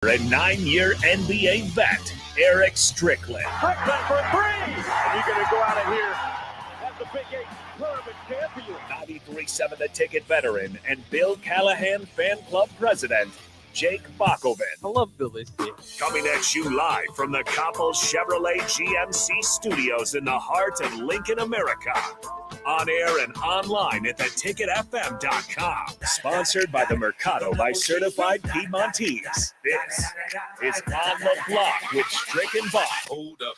A 9-year NBA vet, Eric Strickland. Strickland for three! And you're going to go out of here as the Big 8 tournament champion. 93.7 The Ticket veteran and Bill Callahan fan club president, Jake Bakoven. I love Billy Steve. Coming at you live from the Coppel Chevrolet GMC studios in the heart of Lincoln, America. On air and online at theticketfm.com. Sponsored by the Mercado by Certified Piedmontese. This is On the Block with Strick and Bob. Hold up.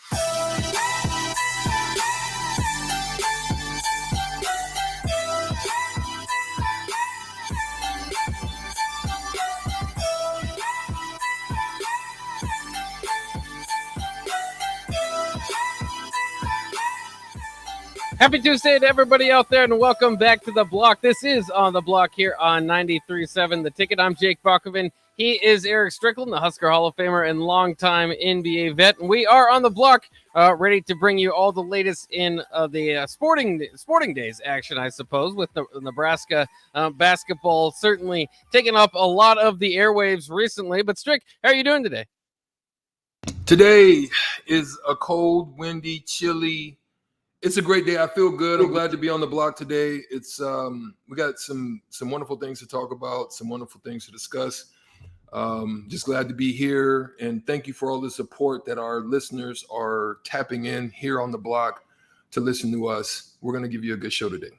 Happy Tuesday to everybody out there, and welcome back to The Block. This is On the Block here on 93.7 The Ticket. I'm Jake Bakoven. He is Eric Strickland, the Husker Hall of Famer and longtime NBA vet. And we are on the block, ready to bring you all the latest in the sporting days action, I suppose, with the Nebraska basketball certainly taking up a lot of the airwaves recently. But Strick, how are you doing today? Today is a cold, windy, chilly. It's a great day. I feel good. I'm glad to be on the block today. It's we got some wonderful things to talk about, some wonderful things to discuss. Just glad to be here, and thank you for all the support that our listeners are tapping in here on the block to listen to us. We're going to give you a good show today.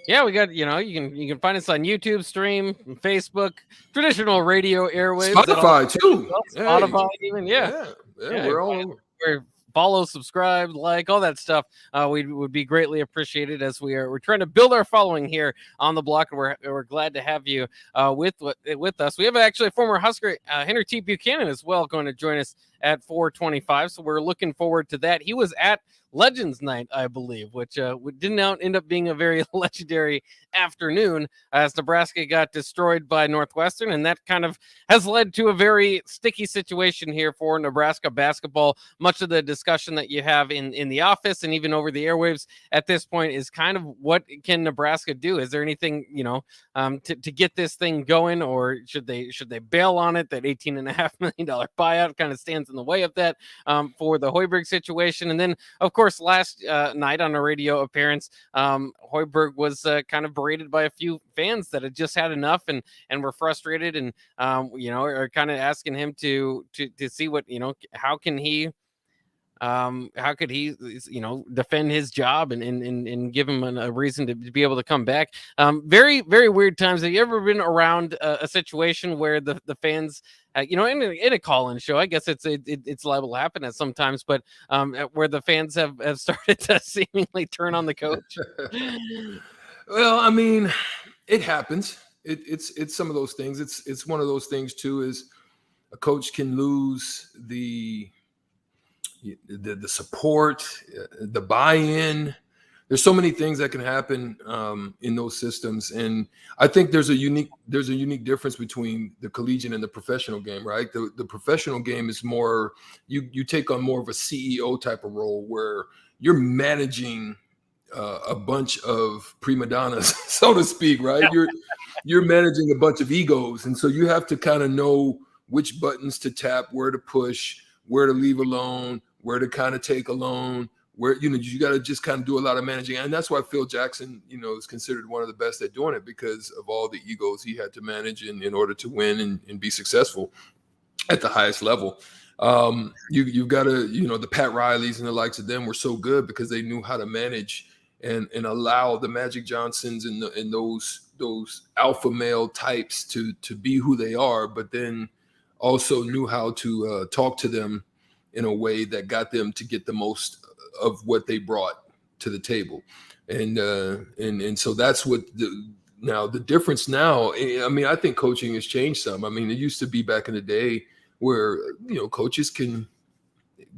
Yeah, we got, you can find us on YouTube, stream, Facebook, traditional radio airwaves. Spotify too. Spotify even, yeah, we're all over. We're follow, subscribe, like, all that stuff. We would be greatly appreciated as we're trying to build our following here on the block. And we're glad to have you with us. We have actually a former Husker, Henry T. Buchanan, as well, going to join us at 4:25. So we're looking forward to that. He was at Legends Night, I believe, which didn't end up being a very legendary afternoon as Nebraska got destroyed by Northwestern, and that kind of has led to a very sticky situation here for Nebraska basketball. Much of the discussion that you have in the office and even over the airwaves at this point is kind of what can Nebraska do? Is there anything, to get this thing going, or should they bail on it? That $18.5 million buyout kind of stands in the way of that for the Hoiberg situation. And then, of course, last night on a radio appearance, Hoiberg was kind of berated by a few fans that had just had enough and were frustrated and are kind of asking him to see what, how could he defend his job and give him a reason to be able to come back. Very, very weird times. Have you ever been around a situation where the fans, in a call-in show, I guess it's liable to happen at sometimes, but where the fans have started to seemingly turn on the coach? Well, I mean, it happens. It's some of those things. It's one of those things too, is a coach can lose the support, the buy-in. There's so many things that can happen in those systems, and I think there's a unique difference between the collegiate and the professional game, right? The professional game is more you take on more of a CEO type of role where you're managing a bunch of prima donnas, so to speak, right? You're managing a bunch of egos, and so you have to kind of know which buttons to tap, where to push, where to leave alone, where to kind of take alone, where, you got to just kind of do a lot of managing. And that's why Phil Jackson, is considered one of the best at doing it, because of all the egos he had to manage in order to win and be successful at the highest level. You've got to, the Pat Rileys and the likes of them were so good because they knew how to manage and allow the Magic Johnsons and those alpha male types to be who they are, but then also knew how to talk to them in a way that got them to get the most of what they brought to the table. And so that's what the difference now. I mean, I think coaching has changed some. I mean, it used to be back in the day where, coaches can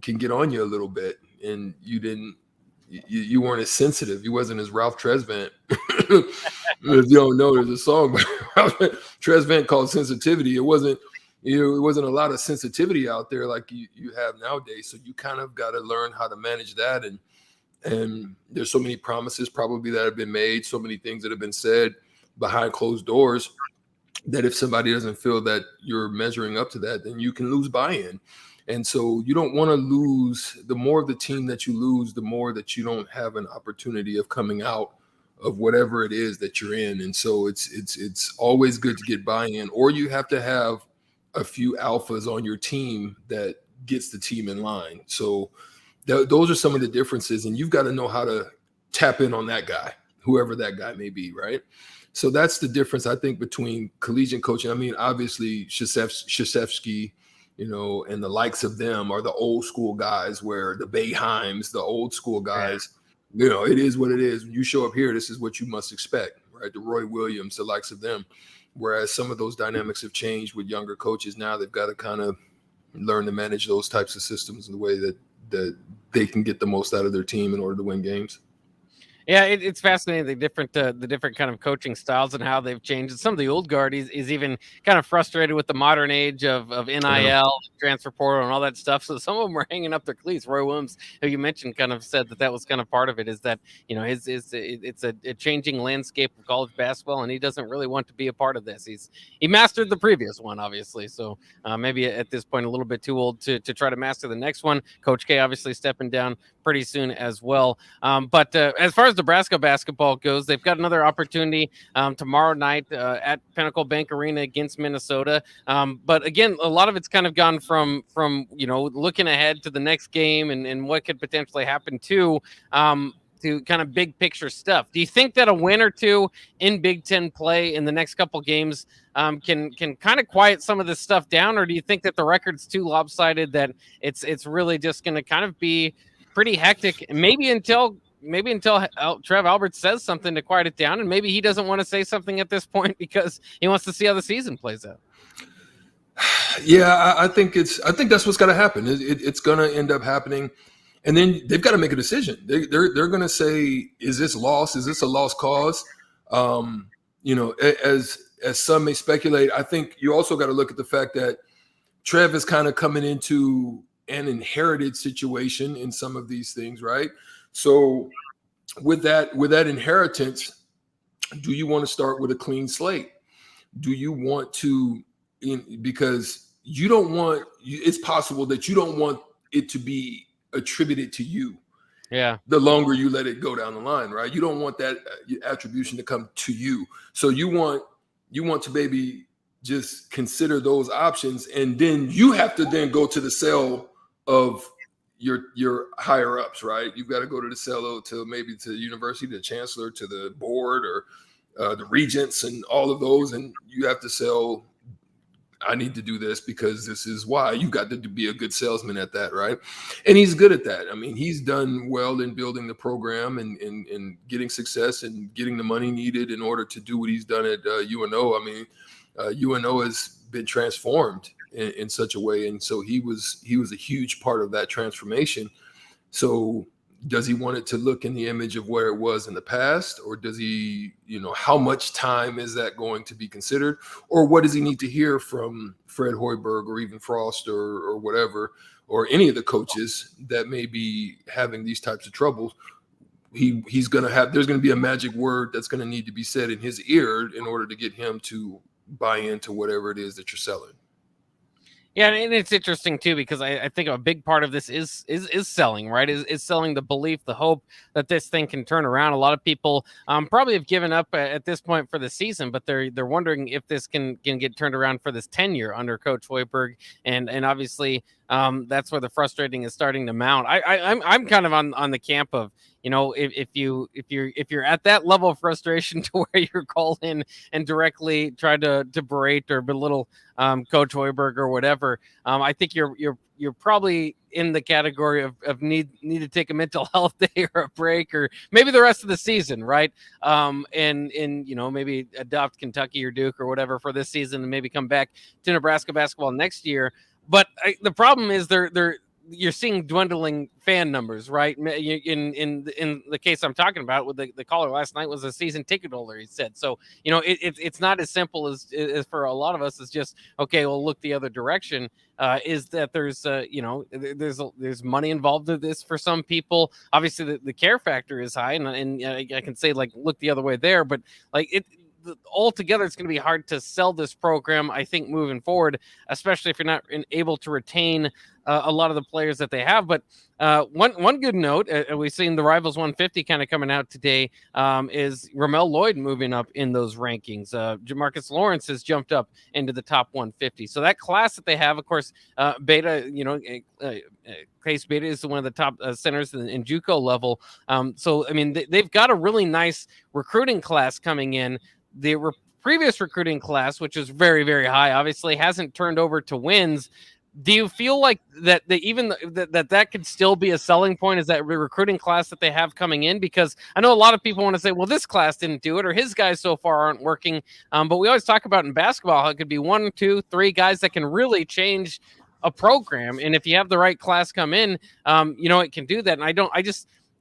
get on you a little bit, and you weren't as sensitive. You wasn't as Ralph Tresvant. If you don't know, there's a song by Ralph Tresvant called Sensitivity. It wasn't a lot of sensitivity out there like you have nowadays. So you kind of got to learn how to manage that. And there's so many promises probably that have been made, so many things that have been said behind closed doors that if somebody doesn't feel that you're measuring up to that, then you can lose buy-in. And so you don't want to lose. The more of the team that you lose, the more that you don't have an opportunity of coming out of whatever it is that you're in. And so it's always good to get buy-in, or you have to have a few alphas on your team that gets the team in line. So those are some of the differences, and you've got to know how to tap in on that guy, whoever that guy may be, right? So that's the difference, I think, between collegiate coaching. I mean, obviously, Krzyzewski, and the likes of them are the old school guys, where the Boeheims, the old school guys, it is what it is. When you show up here, this is what you must expect, right? The Roy Williams, the likes of them. Whereas some of those dynamics have changed with younger coaches. Now they've got to kind of learn to manage those types of systems in the way that they can get the most out of their team in order to win games. Yeah, it's fascinating the different kind of coaching styles and how they've changed. And some of the old guard is even kind of frustrated with the modern age of NIL, transfer portal, and all that stuff. So some of them are hanging up their cleats. Roy Williams, who you mentioned, kind of said that was kind of part of it, is that it's a changing landscape of college basketball, and he doesn't really want to be a part of this. He mastered the previous one, obviously, so maybe at this point a little bit too old to try to master the next one. Coach K obviously stepping down pretty soon as well. But as far as Nebraska basketball goes, they've got another opportunity tomorrow night at Pinnacle Bank Arena against Minnesota. But again, a lot of it's kind of gone from looking ahead to the next game and what could potentially happen to kind of big picture stuff. Do you think that a win or two in Big Ten play in the next couple games can kind of quiet some of this stuff down, or do you think that the record's too lopsided that it's really just going to kind of be pretty hectic, maybe until Trev Alberts says something to quiet it down, and maybe he doesn't want to say something at this point because he wants to see how the season plays out? Yeah, I think that's what's going to happen. It's going to end up happening, and then they've got to make a decision. They're going to say, is this loss? Is this a lost cause? As some may speculate, I think you also got to look at the fact that Trev is kind of coming into an inherited situation in some of these things, right? So with that inheritance, do you want to start with a clean slate? Do you want to, because you don't want, it's possible that you don't want it to be attributed to you. Yeah. The longer you let it go down the line, right? You don't want that attribution to come to you. So you want to maybe just consider those options, and then you have to then go to the cell of your higher ups, right? You've got to go to the cell to maybe to the university, the chancellor, to the board, or the regents, and all of those, and you have to sell. I need to do this because this is why. You got to be a good salesman at that, right? And he's good at that. I mean, he's done well in building the program and getting success and getting the money needed in order to do what he's done at UNO. I mean, UNO has been transformed in such a way, and so he was a huge part of that transformation. So does he want it to look in the image of where it was in the past, or does he, how much time is that going to be considered, or what does he need to hear from Fred Hoiberg or even Frost or whatever, or any of the coaches that may be having these types of troubles? There's going to be a magic word that's going to need to be said in his ear in order to get him to buy into whatever it is that you're selling. Yeah, and it's interesting too, because I think a big part of this is selling, right? Is selling the belief, the hope that this thing can turn around. A lot of people probably have given up at this point for the season, but they're wondering if this can get turned around for this tenure under Coach Hoiberg, and obviously that's where the frustrating is starting to mount. I'm kind of on the camp of, if you're at that level of frustration to where you're called in and directly try to berate or belittle Coach Hoiberg or whatever, I think you're probably in the category of need to take a mental health day or a break, or maybe the rest of the season, right? And maybe adopt Kentucky or Duke or whatever for this season, and maybe come back to Nebraska basketball next year. But the problem is you're seeing dwindling fan numbers, right? In the case I'm talking about, with the caller last night was a season ticket holder, he said. So, it's not as simple as for a lot of us as just, okay, we'll look the other direction. Is that there's there's money involved in this for some people. Obviously the care factor is high, and I can say, like, look the other way there, but like altogether, it's going to be hard to sell this program, I think, moving forward, especially if you're not able to retain a lot of the players that they have. But one good note, we've seen the Rivals 150 kind of coming out today, is Ramel Lloyd moving up in those rankings. Jamarcus Lawrence has jumped up into the top 150. So that class that they have, of course, Beta, Case Beta is one of the top centers in JUCO level. So, I mean, they've got a really nice recruiting class coming in. The previous recruiting class, which is very, very high, obviously hasn't turned over to wins. Do you feel like that that could still be a selling point? Is that recruiting class that they have coming in? Because I know a lot of people want to say, well, this class didn't do it, or his guys so far aren't working. But we always talk about in basketball how it could be 1, 2, 3 guys that can really change a program. And if you have the right class come in, it can do that. And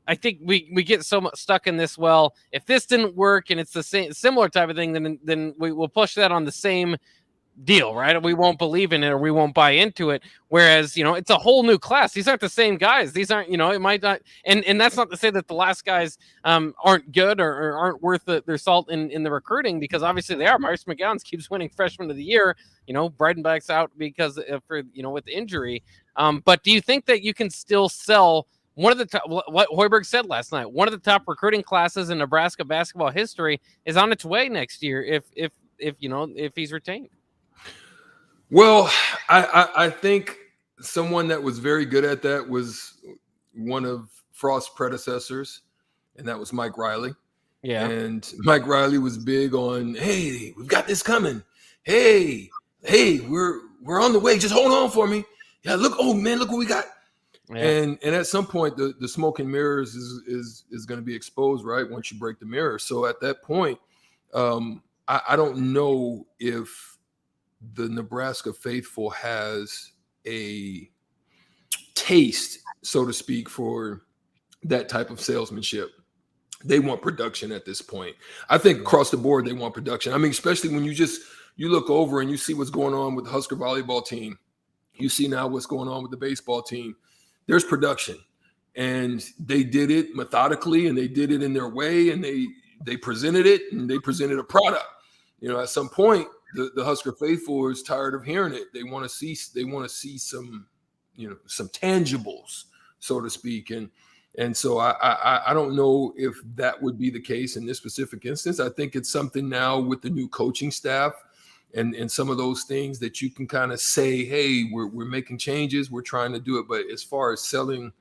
I think we get so much stuck in this. Well, if this didn't work and it's the same similar type of thing, then we will push that on the same deal, right? We won't believe in it, or we won't buy into it. Whereas, it's a whole new class. These aren't the same guys. These aren't, it might not, and that's not to say that the last guys aren't good or aren't worth their salt in the recruiting, because obviously they are. Myers McGowan keeps winning Freshman of the Year. Breidenbach's out because with the injury. But do you think that you can still sell one of the top, what Hoiberg said last night, one of the top recruiting classes in Nebraska basketball history is on its way next year if he's retained? Well, I think someone that was very good at that was one of Frost's predecessors, and that was Mike Riley. Yeah. And Mike Riley was big on, hey, we've got this coming. Hey, we're on the way. Just hold on for me. Yeah, look what we got. Yeah. And at some point, the smoke and mirrors is going to be exposed, right? Once you break the mirror. So at that point, I don't know if the Nebraska faithful has a taste, so to speak, for that type of salesmanship. They want production at this point. I think across the board, they want production. I mean, especially when you look over and you see what's going on with the Husker volleyball team. You see now what's going on with the baseball team. There's production, and they did it methodically, and they did it in their way, and they presented it, and they presented a product. At some point, the Husker faithful is tired of hearing it. They want to see some, some tangibles, so to speak. And so I don't know if that would be the case in this specific instance. I think it's something now with the new coaching staff and some of those things that you can kind of say, hey, we're making changes, we're trying to do it. But as far as selling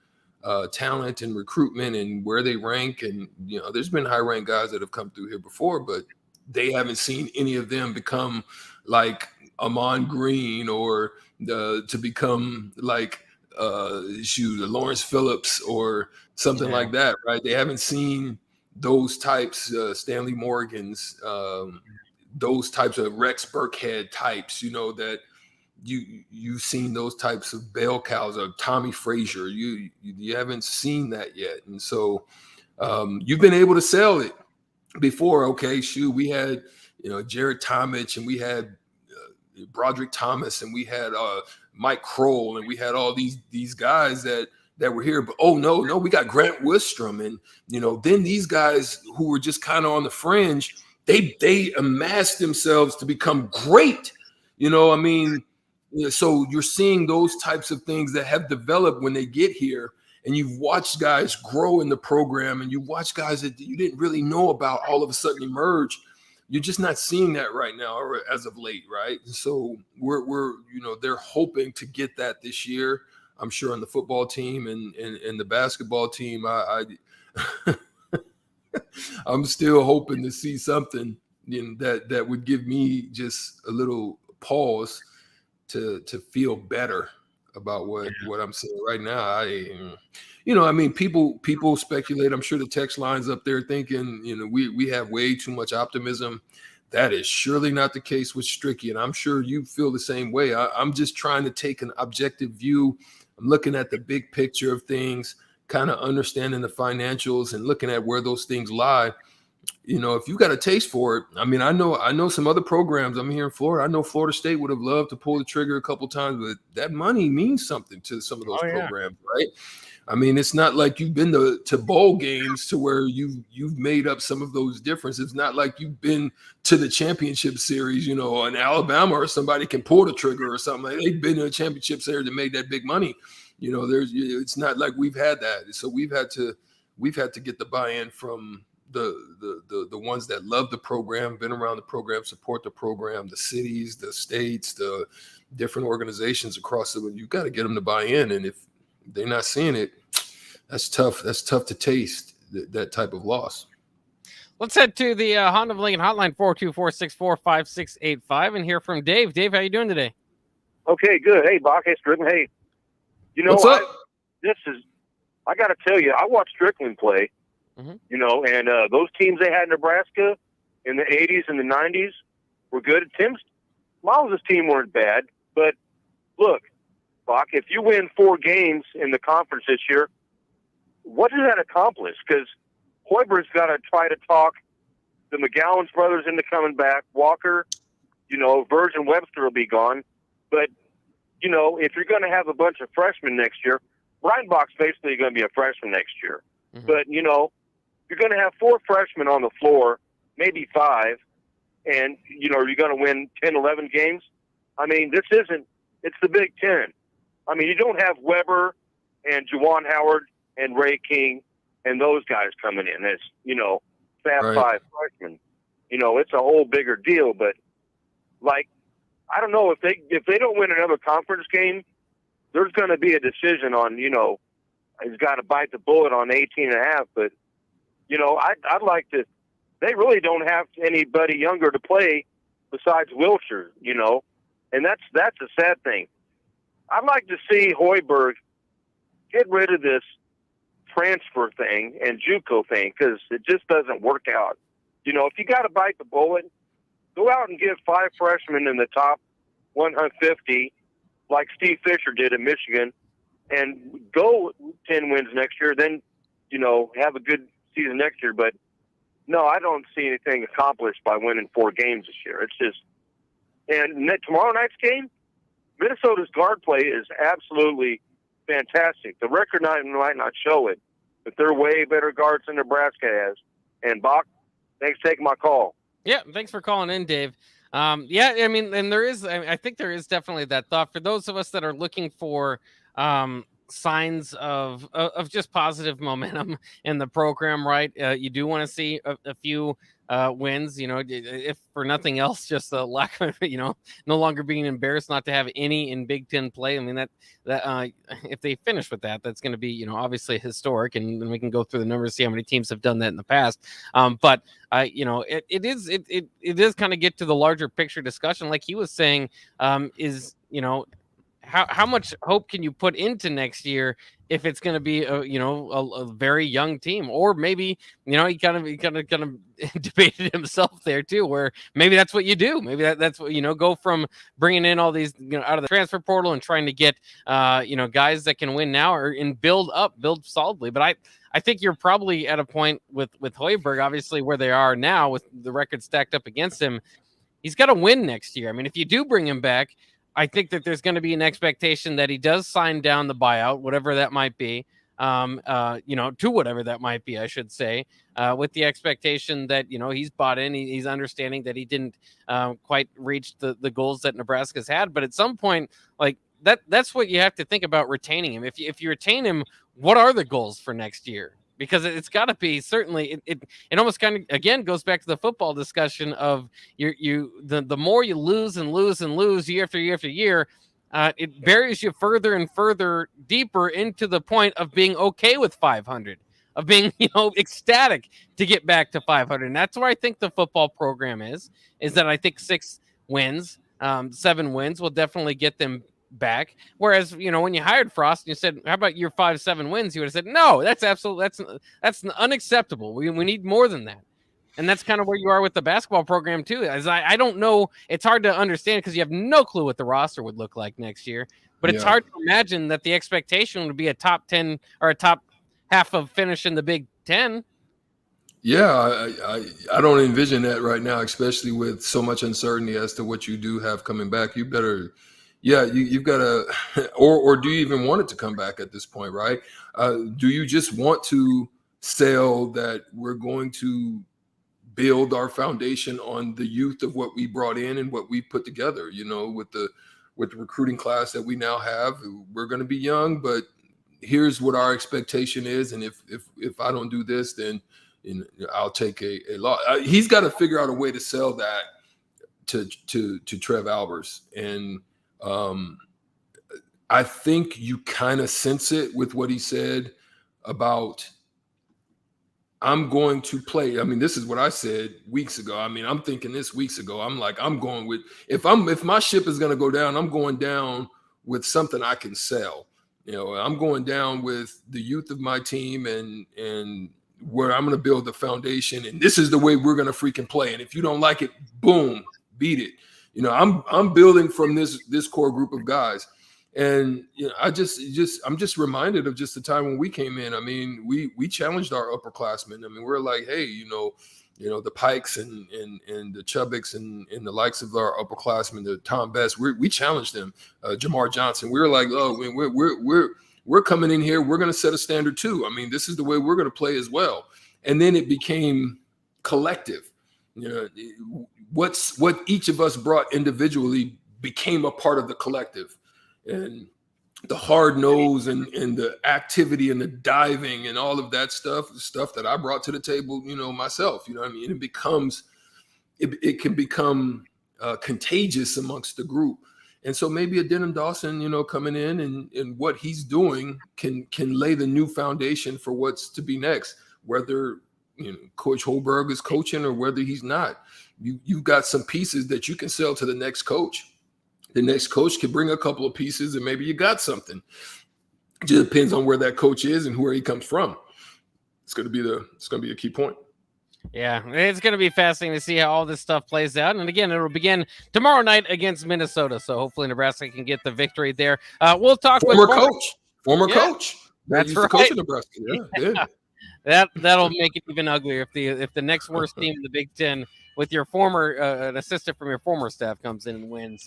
talent and recruitment and where they rank, and there's been high ranked guys that have come through here before, but they haven't seen any of them become like Amon Green or to become like Lawrence Phillips or something like that, right? They haven't seen those types, Stanley Morgans, those types of Rex Burkhead types, that you've seen those types of bell cows, of Tommy Frazier. You haven't seen that yet, and so you've been able to sell it before. Okay, we had Jared Tomich, and we had Broderick Thomas, and we had Mike Kroll, and we had all these guys that were here. But no, we got Grant Wistrom, and then these guys who were just kind of on the fringe, they amassed themselves to become great. So you're seeing those types of things that have developed when they get here. And you've watched guys grow in the program, and you watch guys that you didn't really know about all of a sudden emerge. You're just not seeing that right now, or as of late, right? So we're they're hoping to get that this year. I'm sure on the football team and the basketball team. I'm still hoping to see something that would give me just a little pause to feel better about what I'm saying right now. People speculate. I'm sure the text line's up there thinking, we have way too much optimism. That is surely not the case with Stricky, and I'm sure you feel the same way. I'm just trying to take an objective view. I'm looking at the big picture of things, kind of understanding the financials and looking at where those things lie. if you got a taste for it, I mean, I know some other programs. I'm here in Florida. I know Florida State would have loved to pull the trigger a couple times, but that money means something to some of those programs, right? I mean, it's not like you've been to bowl games to where you've made up some of those differences. It's not like you've been to the championship series, in Alabama, or somebody can pull the trigger or something. Like they've been to a championship series that made that big money. It's not like we've had that. So we've had to get the buy-in from the ones that love the program, been around the program, support the program, the cities, the states, the different organizations across the. You've got to get them to buy in, and if they're not seeing it, that's tough. That's tough to taste that type of loss. Let's head to the Honda of Lincoln hotline, 424-645-5685, and hear from Dave. Dave, how you doing today? Okay, good. Hey, Bach. Hey, Strickland. Hey, what's up? I got to tell you, I watched Strickland play. Mm-hmm. And those teams they had in Nebraska in the 80s and the 90s were good. Miles' team weren't bad, but look, Bach, if you win 4 games in the conference this year, what does that accomplish? Because Hoiberg's got to try to talk the McGowan's brothers into coming back. Walker, Virgin Webster will be gone. But, if you're going to have a bunch of freshmen next year, Reinbach's basically going to be a freshman next year. Mm-hmm. But, you're going to have 4 freshmen on the floor, maybe 5, and, you're going to win 10, 11 games. I mean, it's the Big Ten. I mean, you don't have Weber and Juwan Howard and Ray King and those guys coming in as, Fab Right. 5 freshmen. It's a whole bigger deal, but, I don't know, if they don't win another conference game, there's going to be a decision on, he's got to bite the bullet on 18.5, but, I'd like to. They really don't have anybody younger to play besides Wilshire, and that's a sad thing. I'd like to see Hoiberg get rid of this transfer thing and JUCO thing because it just doesn't work out. If you got to bite the bullet, go out and get 5 freshmen in the top 150, like Steve Fisher did in Michigan, and go 10 wins next year. Then, have a good season next year, but no, I don't see anything accomplished by winning 4 games this year. It's just, and tomorrow night's game, Minnesota's guard play is absolutely fantastic. The record might not show it, but they're way better guards than Nebraska has. And Bach, thanks for taking my call. Yeah, thanks for calling in, Dave. Yeah, I mean, and I think there is definitely that thought for those of us that are looking for signs of just positive momentum in the program, right? You do want to see a few wins, if for nothing else, just the lack of, no longer being embarrassed not to have any in Big Ten play. I mean, that if they finish with that, that's going to be, obviously historic, and we can go through the numbers, see how many teams have done that in the past. But it is kind of get to the larger picture discussion, like he was saying, how much hope can you put into next year if it's going to be a very young team, or maybe he kind of debated himself there too, where maybe that's what you do. Maybe that's what go from bringing in all these out of the transfer portal and trying to get guys that can win now and build solidly. But I think you're probably at a point with Hoiberg, obviously where they are now with the record stacked up against him. He's got to win next year. I mean, if you do bring him back, I think that there's going to be an expectation that he does sign down the buyout, whatever that might be, to whatever that might be, I should say, with the expectation that, he's bought in, he's understanding that he didn't quite reach the goals that Nebraska's had. But at some point, like that's what you have to think about retaining him. If you retain him, what are the goals for next year? Because it's got to be certainly it almost kind of again goes back to the football discussion of the more you lose and lose and lose year after year after year, it buries you further and further deeper into the point of being okay with 500, of being ecstatic to get back to 500. And that's where I think the football program is that I think 6 wins, 7 wins will definitely get them back. Whereas, when you hired Frost and you said, how about your 5-7 wins? You would have said, no, that's unacceptable. We need more than that. And that's kind of where you are with the basketball program too. As I don't know, it's hard to understand because you have no clue what the roster would look like next year, but it's hard to imagine that the expectation would be a top 10 or a top half of finish in the Big Ten. Yeah, I don't envision that right now, especially with so much uncertainty as to what you do have coming back. You better, yeah, you've got to, or do you even want it to come back at this point, right? Do you just want to sell that we're going to build our foundation on the youth of what we brought in and what we put together, with the recruiting class that we now have? We're going to be young, but here's what our expectation is. And if I don't do this, then I'll take a loss. He's got to figure out a way to sell that to Trev Albers. And I think you kind of sense it with what he said about, I'm going to play. I mean, this is what I said weeks ago. I mean, I'm thinking this weeks ago. I'm like, I'm going with, if my ship is going to go down, I'm going down with something I can sell. I'm going down with the youth of my team and where I'm going to build the foundation. And this is the way we're going to freaking play. And if you don't like it, boom, beat it. I'm building from this core group of guys. And I'm just reminded of just the time when we came in. I mean, we challenged our upperclassmen. I mean, we're like, hey, the Pikes and the Chubbucks and the likes of our upperclassmen, the Tom Best, we challenged them. Jamar Johnson. We were like, oh, we're coming in here. We're going to set a standard too. I mean, this is the way we're going to play as well. And then it became collective. What each of us brought individually became a part of the collective. And the hard nose and the activity and the diving and all of that stuff that I brought to the table, myself, what I mean? It can become contagious amongst the group. And so maybe a Denim Dawson, coming in and what he's doing can lay the new foundation for what's to be next, whether, Coach Holberg is coaching or whether he's not. You've got some pieces that you can sell to the next coach. The next coach can bring a couple of pieces and maybe you got something. It just depends on where that coach is and where he comes from. It's going to be a key point. Yeah, it's going to be fascinating to see how all this stuff plays out. And again, it'll begin tomorrow night against Minnesota. So hopefully Nebraska can get the victory there. We'll talk former with coach. That's right. Coach in Nebraska. Yeah. That'll make it even uglier if the next worst team in the Big Ten with your former an assistant from your former staff comes in and wins.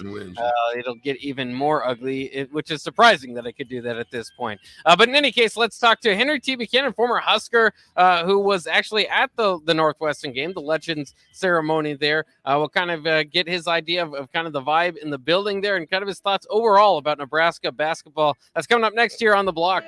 It'll get even more ugly, which is surprising that I could do that at this point. But in any case, let's talk to Henry T. Buchanan, former Husker, who was actually at the Northwestern game, the Legends ceremony there. We'll kind of get his idea of kind of the vibe in the building there and kind of his thoughts overall about Nebraska basketball. That's coming up next year on The Block.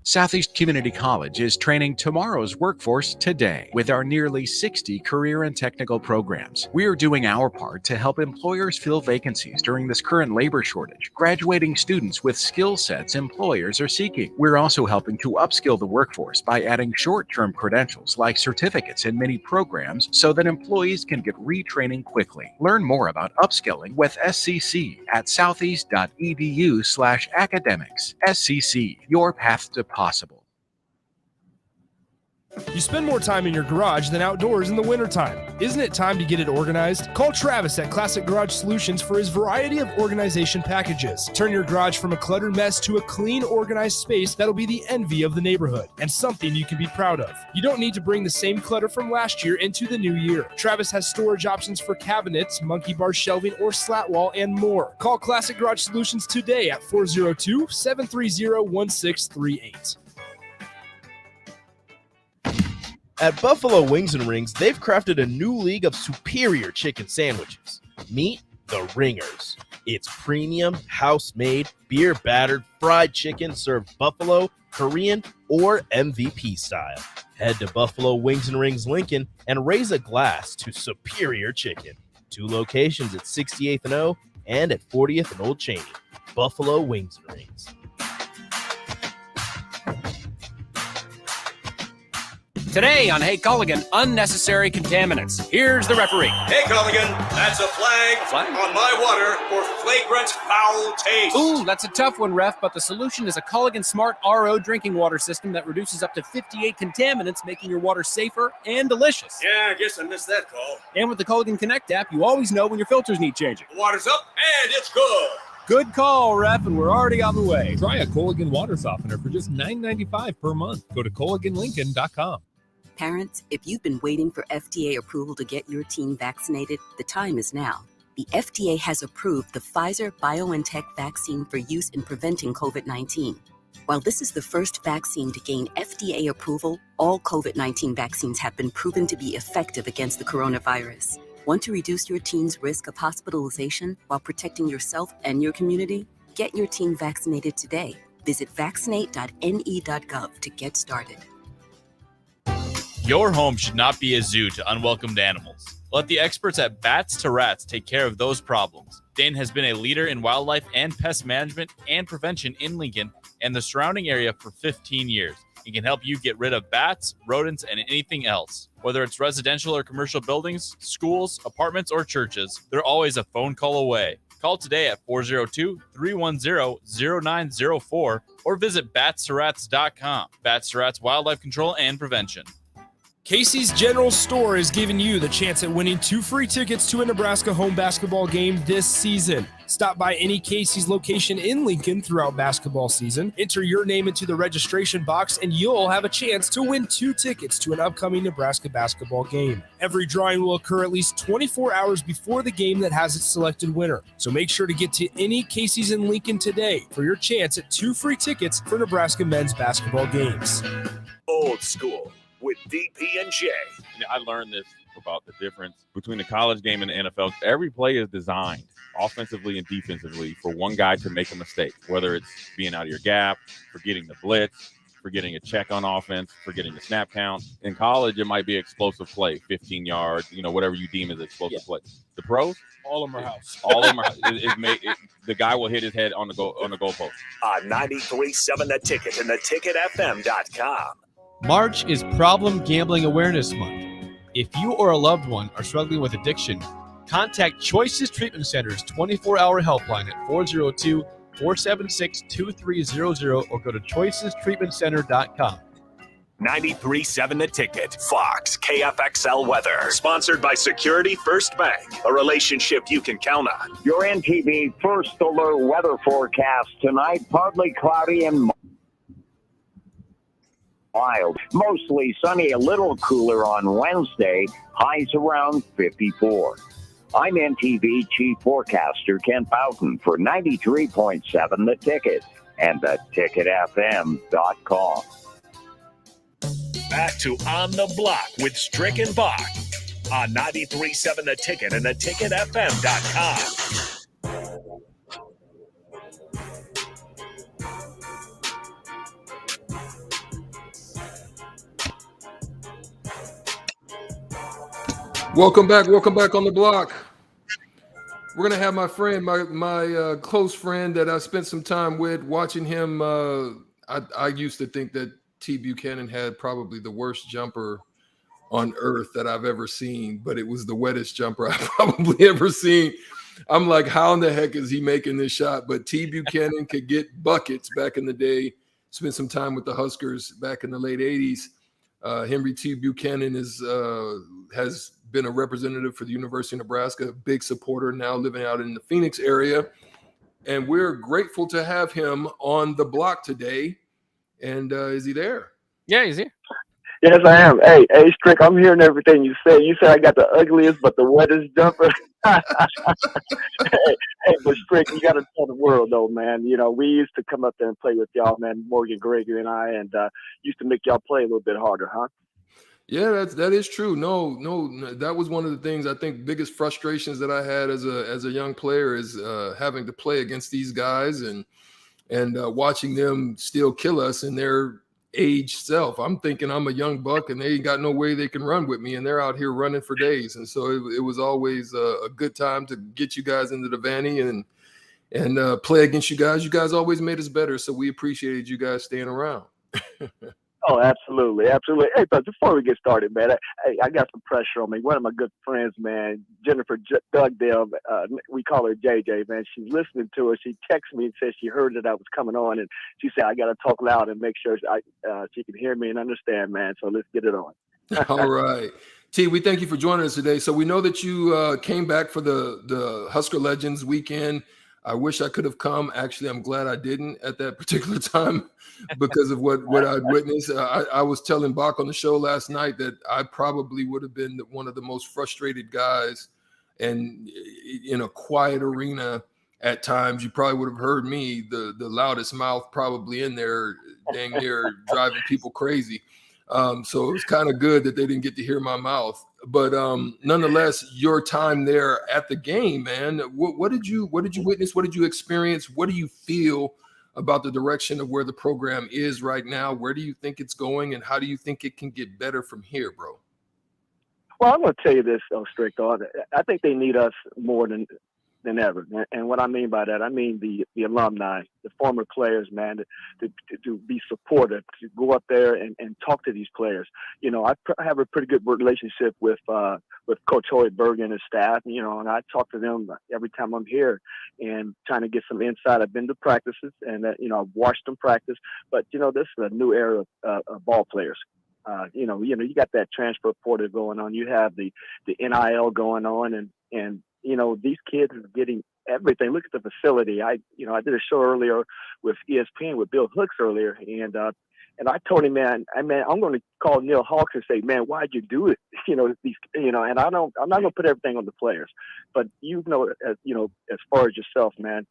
Southeast Community College is training tomorrow's workforce today with our nearly 60 career and technical programs. We are doing our part to help employers fill vacancies during this current labor shortage, graduating students with skill sets employers are seeking. We're also helping to upskill the workforce by adding short-term credentials like certificates in many programs so that employees can get retraining quickly. Learn more about upskilling with SCC at southeast.edu/academics. SCC, your path to possible. You spend more time in your garage than outdoors in the wintertime. Isn't it time to get it organized? Call Travis at Classic Garage Solutions for his variety of organization packages. Turn your garage from a cluttered mess to a clean, organized space that'll be the envy of the neighborhood and something you can be proud of. You don't need to bring the same clutter from last year into the new year. Travis has storage options for cabinets, monkey bar shelving, or slat wall, and more. Call Classic Garage Solutions today at 402-730-1638. At Buffalo Wings and Rings, they've crafted a new league of superior chicken sandwiches. Meet the Ringers. It's premium, house-made, beer-battered, fried chicken served Buffalo, Korean, or MVP style. Head to Buffalo Wings and Rings Lincoln and raise a glass to superior chicken. 2 locations at 68th and O and at 40th and Old Cheney. Buffalo Wings and Rings. Today on Hey Culligan, unnecessary contaminants. Here's the referee. Hey Culligan, that's a flag on my water for flagrant foul taste. Ooh, that's a tough one, ref, but the solution is a Culligan Smart RO drinking water system that reduces up to 58 contaminants, making your water safer and delicious. Yeah, I guess I missed that call. And with the Culligan Connect app, you always know when your filters need changing. The water's up and it's good. Good call, ref, and we're already on the way. Try a Culligan water softener for just $9.95 per month. Go to CulliganLincoln.com. Parents, if you've been waiting for FDA approval to get your teen vaccinated, the time is now. The FDA has approved the Pfizer-BioNTech vaccine for use in preventing COVID-19. While this is the first vaccine to gain FDA approval, all COVID-19 vaccines have been proven to be effective against the coronavirus. Want to reduce your teen's risk of hospitalization while protecting yourself and your community? Get your teen vaccinated today. Visit vaccinate.ne.gov to get started. Your home should not be a zoo to unwelcomed animals. Let the experts at Bats to Rats take care of those problems. Dane has been a leader in wildlife and pest management and prevention in Lincoln and the surrounding area for 15 years. He can help you get rid of bats, rodents, and anything else. Whether it's residential or commercial buildings, schools, apartments, or churches, they're always a phone call away. Call today at 402-310-0904 or visit batsterats.com. Bats to Rats Wildlife Control and Prevention. Casey's General Store is giving you the chance at winning 2 free tickets to a Nebraska home basketball game this season. Stop by any Casey's location in Lincoln throughout basketball season, enter your name into the registration box, and you'll have a chance to win 2 tickets to an upcoming Nebraska basketball game. Every drawing will occur at least 24 hours before the game that has its selected winner. So make sure to get to any Casey's in Lincoln today for your chance at 2 free tickets for Nebraska men's basketball games. Old School with DP and J. I learned this about the difference between the college game and the NFL. Every play is designed offensively and defensively for one guy to make a mistake, whether it's being out of your gap, forgetting the blitz, forgetting a check on offense, forgetting the snap count. In college, it might be explosive play, 15 yards, whatever you deem as explosive play. The pros, all of them are house. All of them are. The guy will hit his head on the goalpost. 93.7 The Ticket and theticketfm.com. March is Problem Gambling Awareness Month. If you or a loved one are struggling with addiction, contact Choices Treatment Center's 24-hour helpline at 402-476-2300 or go to choicestreatmentcenter.com. 93.7 The Ticket. Fox KFXL weather. Sponsored by Security First Bank. A relationship you can count on. Your NTV First Alert weather forecast tonight. Partly cloudy and mild. Mostly sunny, a little cooler on Wednesday. Highs around 54. I'm NTV Chief Forecaster Kent Boughton for 93.7 The Ticket and theticketfm.com. Back to On the Block with Strick and Bach on 93.7 The Ticket and theticketfm.com. Welcome back on the block. We're gonna have my friend, my close friend that I spent some time with, watching him. I used to think that T. Buchanan had probably the worst jumper on earth that I've ever seen, but it was the wettest jumper I've probably ever seen. I'm like, how in the heck is he making this shot? But T. Buchanan could get buckets back in the day. Spent some time with the Huskers back in the late 80s. Henry T. Buchanan has been a representative for the University of Nebraska, a big supporter, now living out in the Phoenix area. And we're grateful to have him on the block today. And is he there? Yeah, he's here. Yes, I am. Hey, Strick, I'm hearing everything you said. You said I got the ugliest but the wettest jumper. hey, but Strick, you got to tell the world, though, man. We used to come up there and play with y'all, man, Morgan Gregory and I, and used to make y'all play a little bit harder, huh? Yeah, that is true. No, that was one of the things I think biggest frustrations that I had as a young player is having to play against these guys and watching them still kill us in their age self. I'm thinking I'm a young buck and they ain't got no way they can run with me, and they're out here running for days. And so it was always a good time to get you guys into the Vanny and play against you guys. You guys always made us better, so we appreciated you guys staying around. Oh, absolutely, absolutely. Hey, but before we get started, man, I got some pressure on me. One of my good friends, man, Jennifer Dugdale, we call her JJ, man. She's listening to us. She texted me and said she heard that I was coming on, and she said I got to talk loud and make sure she can hear me and understand, man. So let's get it on. All right. T, we thank you for joining us today. So we know that you came back for the Husker Legends weekend. I wish I could have come. Actually, I'm glad I didn't at that particular time because of what I'd witnessed. I was telling Bach on the show last night that I probably would have been one of the most frustrated guys, and in a quiet arena at times, you probably would have heard me, the loudest mouth probably in there, dang near driving people crazy. So it was kind of good that they didn't get to hear my mouth. But nonetheless, your time there at the game, man, what did you witness? What did you experience? What do you feel about the direction of where the program is right now? Where do you think it's going, and how do you think it can get better from here, bro? Well, I'm going to tell you this, Strick. I think they need us more than ever. And what I mean by that, I mean the alumni, the former players, man, to be supportive, to go up there and talk to these players. You know, I have a pretty good relationship with Coach Hoiberg and his staff, you know, and I talk to them every time I'm here and trying to get some insight. I've been to practices and, you know, I've watched them practice. But, you know, this is a new era of ball players. You know, you got that transfer portal going on. You have the NIL going on, and you know, these kids are getting everything. Look at the facility. I did a show earlier with ESPN with Bill Hooks earlier, and I told him, man, I'm going to call Neil Hawks and say, man, why'd you do it? You know, and I'm not going to put everything on the players, but as far as yourself, man,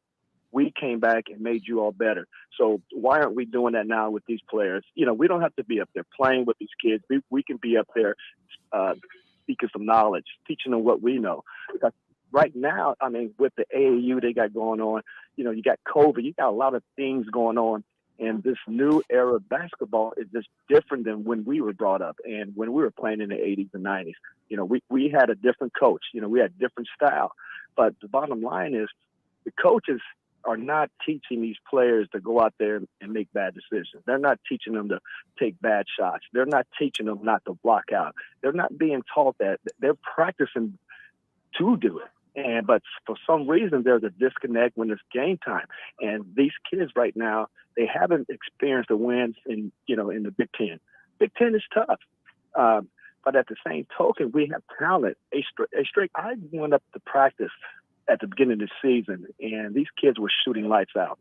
we came back and made you all better. So why aren't we doing that now with these players? You know, we don't have to be up there playing with these kids. We can be up there speaking some knowledge, teaching them what we know. Because right now, I mean, with the AAU they got going on, you know, you got COVID, you got a lot of things going on. And this new era of basketball is just different than when we were brought up and when we were playing in the 80s and 90s. You know, we had a different coach. You know, we had different style. But the bottom line is the coaches are not teaching these players to go out there and make bad decisions. They're not teaching them to take bad shots. They're not teaching them not to block out. They're not being taught that. They're practicing to do it. But for some reason, there's a disconnect when it's game time. And these kids right now, they haven't experienced the wins in the Big Ten. Big Ten is tough. But at the same token, we have talent. I went up to practice at the beginning of the season, and these kids were shooting lights out,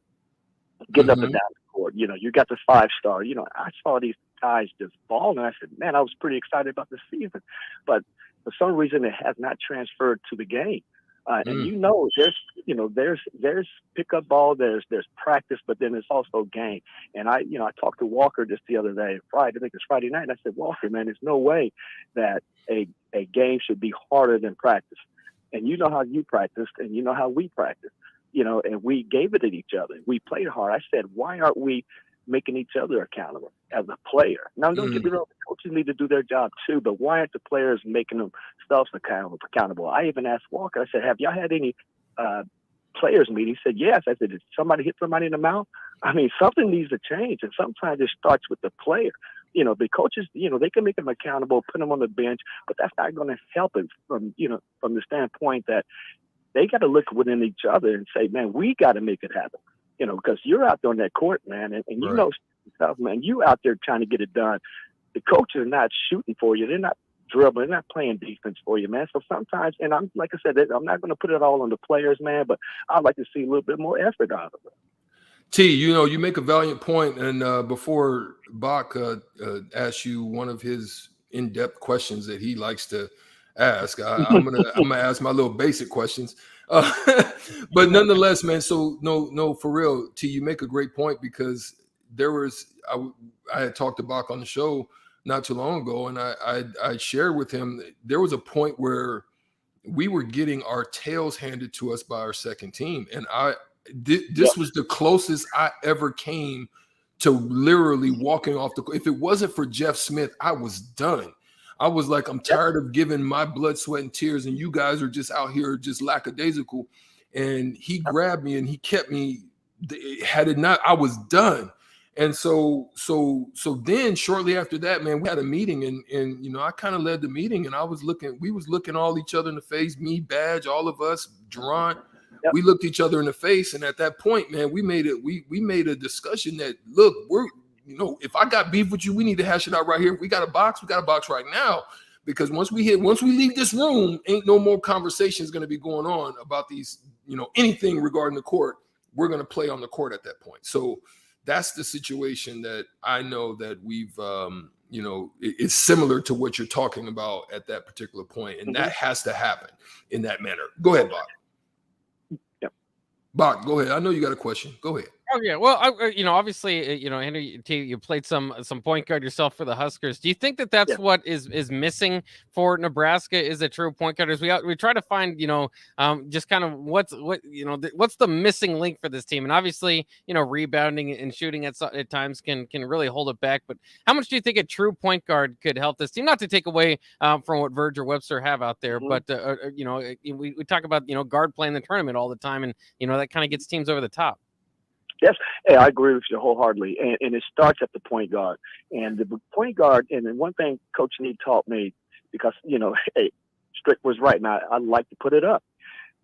getting up and down the court. You know, you got the 5-star. You know, I saw these guys just balling. I said, man, I was pretty excited about the season. But for some reason, it has not transferred to the game. And you know, there's pickup ball, there's practice, but then it's also game. And I talked to Walker just the other day, I think it's Friday night, and I said, Walker, man, there's no way that a game should be harder than practice. And you know how you practiced, and you know how we practiced, you know, and we gave it at each other. We played hard. I said, why aren't we making each other accountable as a player? Now, don't get me wrong, the coaches need to do their job too, but why aren't the players making themselves accountable? I even asked Walker, I said, have y'all had any players meeting? He said, yes. I said, did somebody hit somebody in the mouth? I mean, something needs to change, and sometimes it starts with the player. You know, the coaches, you know, they can make them accountable, put them on the bench, but that's not going to help it from the standpoint that they got to look within each other and say, man, we got to make it happen. You know, because you're out there on that court, man, and you know stuff, man. You out there trying to get it done. The coaches are not shooting for you. They're not dribbling. They're not playing defense for you, man. So sometimes, and I'm like I said, I'm not going to put it all on the players, man, but I'd like to see a little bit more effort out of it. T, you know, you make a valiant point, and before Bach asks you one of his in-depth questions that he likes to ask, I'm gonna ask my little basic questions. But nonetheless, man, so no, for real, T, you make a great point, because I had talked to Bach on the show not too long ago, and I shared with him there was a point where we were getting our tails handed to us by our second team, and this was the closest I ever came to literally walking off the court. If it wasn't for Jeff Smith, I was done. I was like, I'm tired of giving my blood, sweat, and tears, and you guys are just out here just lackadaisical. And he grabbed me and he kept me. Had it not, I was done. And so then shortly after that, man, we had a meeting and I kind of led the meeting, and we was looking all each other in the face, me, Badge, all of us, Durant. Yep. We looked each other in the face, and at that point, man, we made a discussion that, look, if I got beef with you, we need to hash it out right here. If we got a box right now, because once we leave this room, ain't no more conversations going to be going on about these, anything regarding the court. We're going to play on the court at that point. So that's the situation that I know that we've, it's similar to what you're talking about at that particular point. And that has to happen in that manner. Go ahead, Bach. Yep. Bach, go ahead. I know you got a question. Go ahead. Oh yeah, well, obviously, Henry, you played some point guard yourself for the Huskers. Do you think that that's what is missing for Nebraska? Is a true point guard? As we try to find, just kind of what's the missing link for this team? And obviously, rebounding and shooting at times can really hold it back. But how much do you think a true point guard could help this team? Not to take away from what Verge or Webster have out there, but we talk about guard playing the tournament all the time, and that kind of gets teams over the top. Yes, hey, I agree with you wholeheartedly, and it starts at the point guard. And the point guard, and then one thing Coach Nee taught me, because hey, Strick was right, and I like to put it up,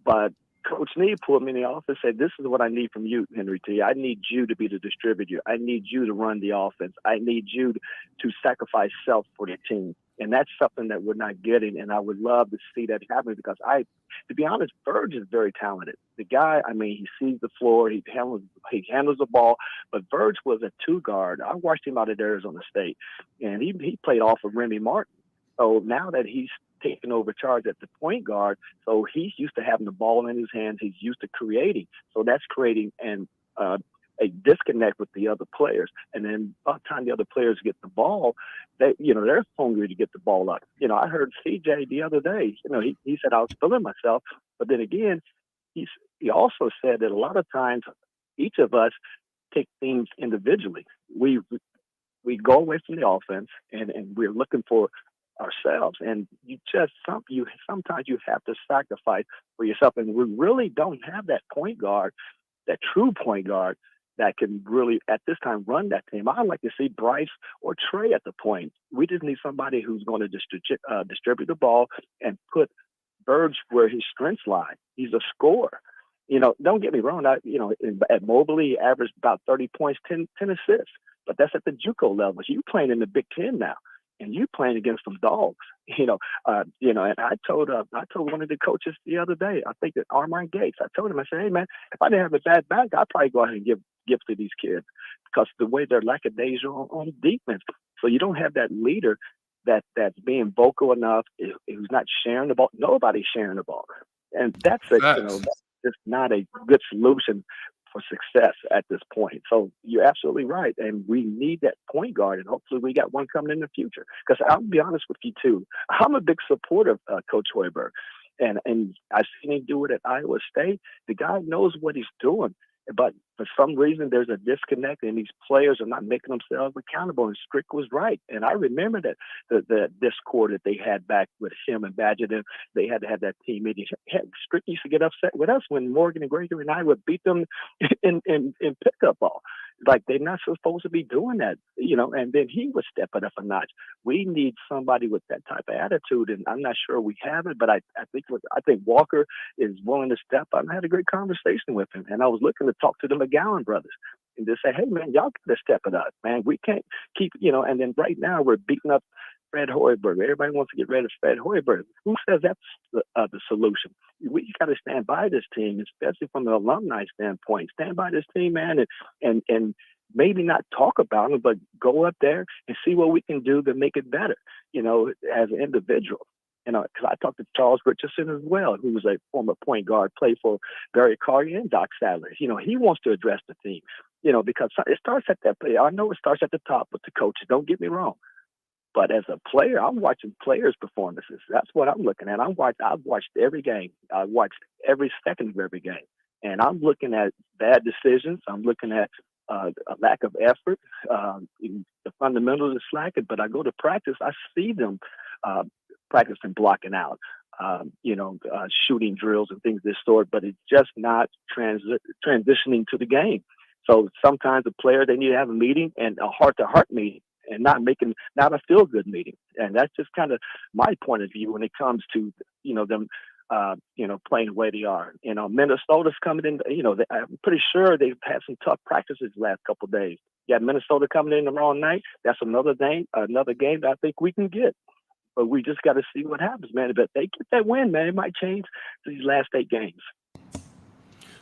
but Coach Nee pulled me in the office and said, "This is what I need from you, Henry T. I need you to be the distributor. I need you to run the offense. I need you to sacrifice self for the team." And that's something that we're not getting, and I would love to see that happen because to be honest, Verge is very talented. The guy, he sees the floor, he handles the ball, but Verge was a two guard. I watched him out at Arizona State, and he played off of Remy Martin. So now that he's taking over charge at the point guard, so he's used to having the ball in his hands. He's used to creating. So that's creating a disconnect with the other players. And then by the time the other players get the ball, they're hungry to get the ball up. I heard CJ the other day, he said, I was feeling myself. But then again, he also said that a lot of times each of us take things individually. We go away from the offense and we're looking for ourselves. And sometimes you have to sacrifice for yourself. And we really don't have that point guard, that true point guard, that can really, at this time, run that team. I'd like to see Bryce or Trey at the point. We just need somebody who's going to distribute the ball and put Verge where his strengths lie. He's a scorer. Don't get me wrong. At Mobley, he averaged about 30 points, 10 assists. But that's at the JUCO levels. You playing in the Big Ten now, and you playing against some dogs. And I told one of the coaches the other day, I think that Armand Gates, I told him, I said, hey man, if I didn't have a bad back, I'd probably go ahead and give gifts to these kids because the way they're lackadaisical on defense. So you don't have that leader that's being vocal enough, who's not sharing the ball. Nobody's sharing the ball, and that's just not a good solution for success at this point. So you're absolutely right, and we need that point guard, and hopefully we got one coming in the future. Because I'll be honest with you too, I'm a big supporter of Coach Hoiberg, and I've seen him do it at Iowa State. The guy knows what he's doing. But for some reason, there's a disconnect, and these players are not making themselves accountable. And Strick was right. And I remember that the discord that they had back with him and Badger. They had to have that team meeting. Strick used to get upset with us when Morgan and Gregory and I would beat them in pickup ball. Like, they're not supposed to be doing that, and then he would step it up a notch. We need somebody with that type of attitude, and I'm not sure we have it, but I think Walker is willing to step up. I had a great conversation with him, and I was looking to talk to the McGowan brothers and just say, hey, man, y'all got to step it up, man. We can't keep, and then right now we're beating up Fred Hoiberg. Everybody wants to get rid of Fred Hoiberg. Who says that's the solution? We got to stand by this team, especially from the alumni standpoint. Stand by this team, man, and maybe not talk about them, but go up there and see what we can do to make it better, as an individual. Because I talked to Charles Richardson as well, who was a former point guard, played for Barry Collier and Doc Sadler. He wants to address the team, because it starts at that play. I know it starts at the top with the coaches. Don't get me wrong. But as a player, I'm watching players' performances. That's what I'm looking at. I've watched every game. I've watched every second of every game. And I'm looking at bad decisions. I'm looking at a lack of effort. The fundamentals are slacking. But I go to practice, I see them practicing blocking out, shooting drills and things of this sort. But it's just not transitioning to the game. So sometimes the players, they need to have a meeting and a heart-to-heart meeting, and not a feel-good meeting. And that's just kind of my point of view when it comes to, them, playing the way they are. Minnesota's coming in, I'm pretty sure they've had some tough practices the last couple of days. Yeah, Minnesota coming in tomorrow night. That's another game that I think we can get. But we just got to see what happens, man. But they get that win, man, it might change these last 8 games.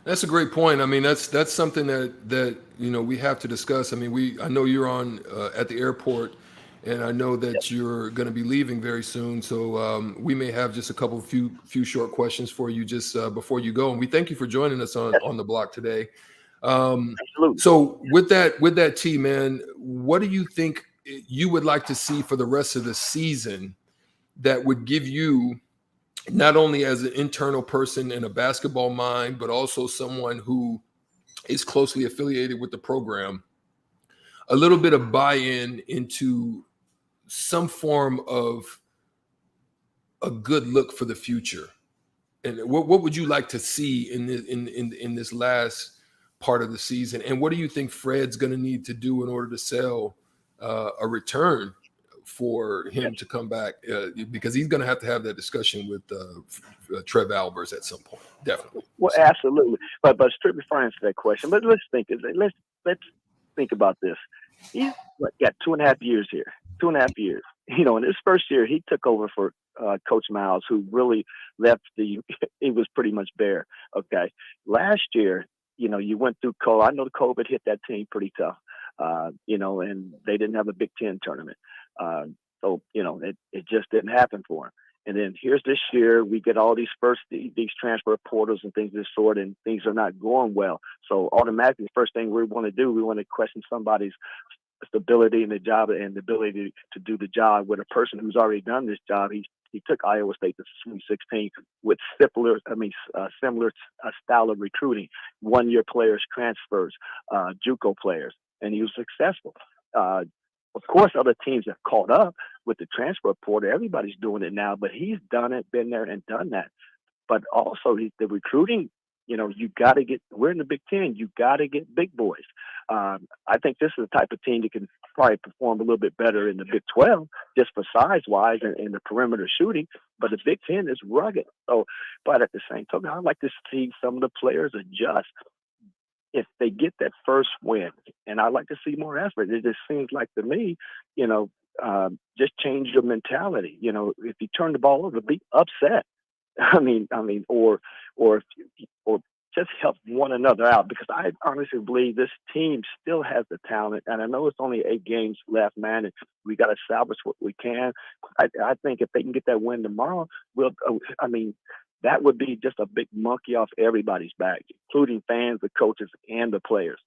That's a great point. I mean, that's something that we have to discuss. I mean, I know you're on at the airport, and I know that you're going to be leaving very soon. So we may have just a few short questions for you just before you go. And we thank you for joining us on the block today. So with that T, man, what do you think you would like to see for the rest of the season that would give you, not only as an internal person and a basketball mind, but also someone who is closely affiliated with the program, a little bit of buy-in into some form of a good look for the future? And what would you like to see in this last part of the season? And what do you think Fred's going to need to do in order to sell a return for him to come back? Because he's going to have that discussion with Trev Albers at some point, definitely. Well, absolutely. But strictly for answer that question, but let's think about this. He's got 2.5 years here. 2.5 years. In his first year, he took over for Coach Miles, who really left it was pretty much bare. Okay. Last year, you went through COVID. I know the COVID hit that team pretty tough, and they didn't have a Big Ten tournament. So, it just didn't happen for him. And then here's this year, we get all these transfer portals and things of this sort, and things are not going well. So automatically, the first thing we want to do, we want to question somebody's stability in the job and the ability to do the job with a person who's already done this job. He took Iowa State to Sweet 16 with similar style of recruiting, 1-year players, transfers, JUCO players, and he was successful. Of course, other teams have caught up with the transfer portal. Everybody's doing it now, but he's done it, been there, and done that. But also the recruiting, you got to get. We're in the Big Ten. You got to get big boys. I think this is the type of team that can probably perform a little bit better in the Big 12, just for size-wise and the perimeter shooting. But the Big Ten is rugged. So, but at the same time, I'd like to see some of the players adjust if they get that first win. And I'd like to see more effort. It just seems like to me, just change your mentality. If you turn the ball over, be upset. Or just help one another out, because I honestly believe this team still has the talent. And I know it's only 8 games left, man, and we got to salvage what we can. I think if they can get that win tomorrow, that would be just a big monkey off everybody's back, including fans, the coaches, and the players.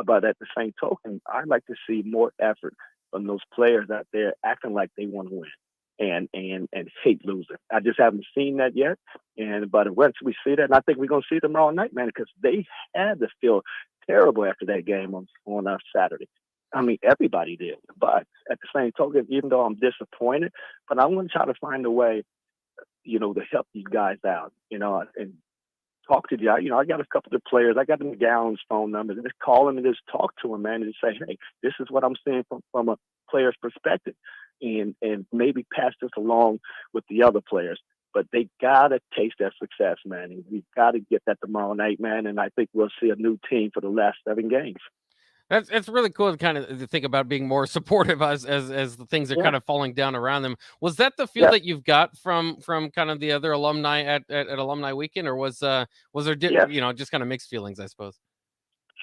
But at the same token, I'd like to see more effort from those players out there acting like they want to win and hate losing. I just haven't seen that yet. But once we see that, and I think we're going to see it tomorrow night, man, because they had to feel terrible after that game on Saturday. Everybody did. But at the same token, even though I'm disappointed, but I want to try to find a way, to help these guys out, and talk to you. I got a couple of players. I got McGowan's phone number. And just call him and just talk to him, man, and just say, hey, this is what I'm seeing from a player's perspective, and maybe pass this along with the other players. But they got to taste that success, man. And we've got to get that tomorrow night, man. And I think we'll see a new team for the last 7 games. It's really cool to kind of think about being more supportive as the things are kind of falling down around them. Was that the feel that you've got from kind of the other alumni at Alumni Weekend, or was there just kind of mixed feelings, I suppose?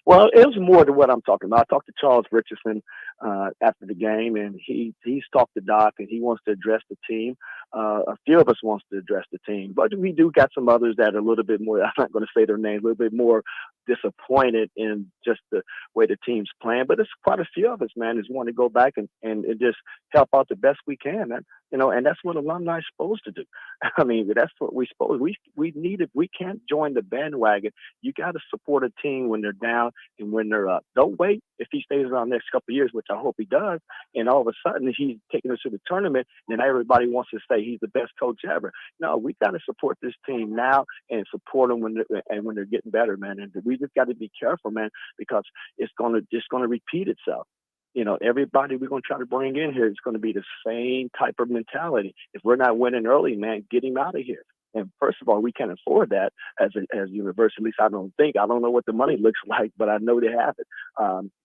Well, it was more to what I'm talking about. I talked to Charles Richardson after the game, and he's talked to Doc, and he wants to address the team. A few of us wants to address the team, but we do got some others that are a little bit more, I'm not going to say their names, a little bit more disappointed in just the way the team's playing. But it's quite a few of us, man, is want to go back and just help out the best we can, man. And that's what alumni is supposed to do. That's what we supposed. We need it. We can't join the bandwagon. You got to support a team when they're down and when they're up. Don't wait if he stays around the next couple of years, which I hope he does. And all of a sudden, he's taking us to the tournament, and everybody wants to say he's the best coach ever. No, we got to support this team now and support them when they're getting better, man. And we just got to be careful, man, because it's going to repeat itself. You know, everybody we're going to try to bring in here is going to be the same type of mentality. If we're not winning early, man, get him out of here. And first of all, we can't afford that as university. At least I don't know what the money looks like, but I know they have it.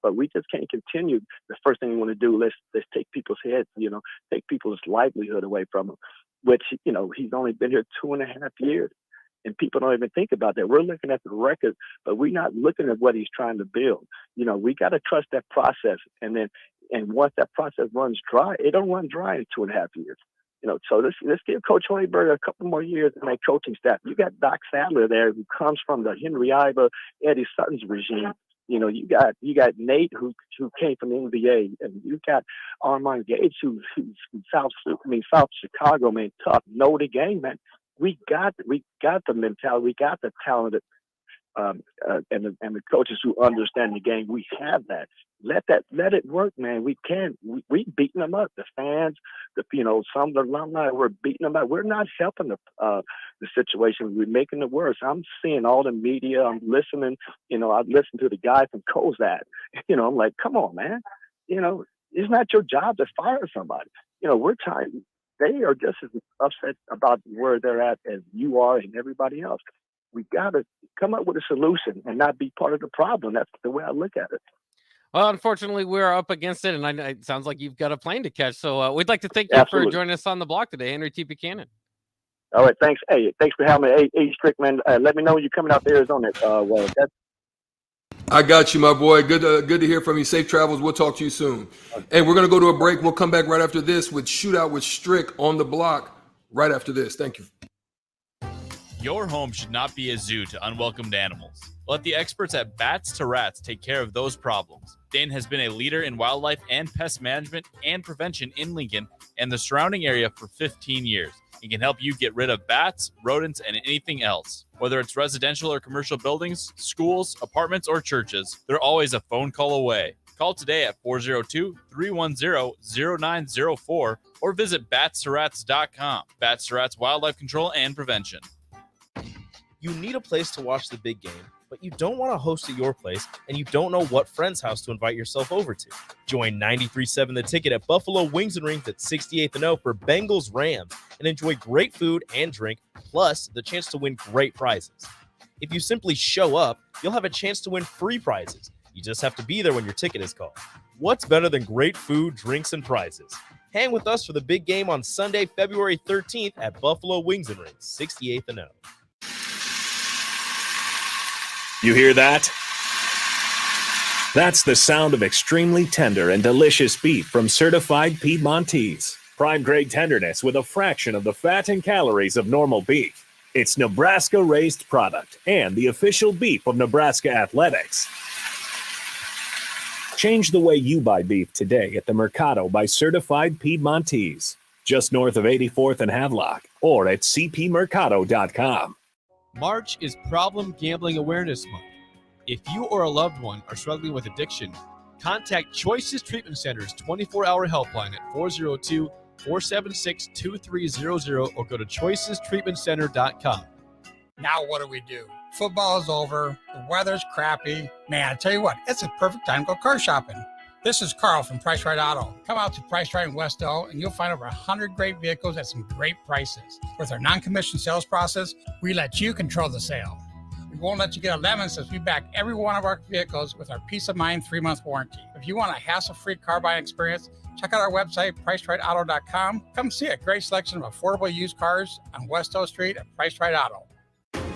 But we just can't continue. The first thing we want to do, let's take people's heads, you know, take people's livelihood away from them, which, you know, he's only been here 2.5 years. And people don't even think about that. We're looking at the record, but we're not looking at what he's trying to build. You know, we got to trust that process. And once that process runs dry, it don't run dry in 2.5 years. You know, so let's give Coach Hoiberg a couple more years in that coaching staff. You got Doc Sadler there, who comes from the Henry Iva, Eddie Sutton's regime. You know, you got Nate who came from the NBA, and you got Armand Gage who's South Chicago, man, tough, know the game, man. We got the mentality, we got the talented and the coaches who understand the game. We have that. Let it work, man. We beating them up. The fans, some of the alumni, we're beating them up. We're not helping the situation. We're making it worse. I'm seeing all the media. I'm listening. You know, I listen to the guy from Kozak. You know, I'm like, come on, man. You know, it's not your job to fire somebody. You know, we're trying. They are just as upset about where they're at as you are and everybody else. We got to come up with a solution and not be part of the problem. That's the way I look at it. Well, unfortunately, we're up against it, and it sounds like you've got a plane to catch. So we'd like to thank you for joining us on the block today, Henry T. Buchanan. All right, thanks. Hey, thanks for having me. Hey, Strickman, let me know when you're coming out to Arizona. I got you, my boy. Good to hear from you. Safe travels. We'll talk to you soon. And we're going to go to a break. We'll come back right after this with Shootout with Strick on the block right after this. Thank you. Your home should not be a zoo to unwelcomed animals. Let the experts at Bats to Rats take care of those problems. Dane has been a leader in wildlife and pest management and prevention in Lincoln and the surrounding area for 15 years. He can help you get rid of bats, rodents, and anything else. Whether it's residential or commercial buildings, schools, apartments, or churches, they're always a phone call away. Call today at 402-310-0904 or visit batstoRats.com. Bats to Rats Wildlife Control and Prevention. You need a place to watch the big game, but you don't want to host at your place, and you don't know what friend's house to invite yourself over to. Join 93.7 The Ticket at Buffalo Wings and Rings at 68th and O for Bengals Rams and enjoy great food and drink, plus the chance to win great prizes. If you simply show up, you'll have a chance to win free prizes. You just have to be there when your ticket is called. What's better than great food, drinks, and prizes? Hang with us for the big game on Sunday, February 13th at Buffalo Wings and Rings, 68th and O. You hear that? That's the sound of extremely tender and delicious beef from certified Piedmontese. Prime grade tenderness with a fraction of the fat and calories of normal beef. It's Nebraska-raised product and the official beef of Nebraska Athletics. Change the way you buy beef today at the Mercado by Certified Piedmontese, just north of 84th and Havelock, or at cpmercado.com. March is Problem Gambling Awareness Month. If you or a loved one are struggling with addiction, contact Choices Treatment Center's 24-hour helpline at 402-476-2300 or go to choicestreatmentcenter.com. Now what do? Football is over. The weather's crappy. Man, I tell you what, it's a perfect time to go car shopping. This is Carl from Price Right Auto. Come out to Price Right in West Elk and you'll find over 100 great vehicles at some great prices. With our non-commissioned sales process, we let you control the sale. We won't let you get a lemon since we back every one of our vehicles with our Peace of Mind 3-month warranty. If you want a hassle-free car buying experience, check out our website, PriceRightAuto.com. Come see a great selection of affordable used cars on West Elk Street at Price Right Auto.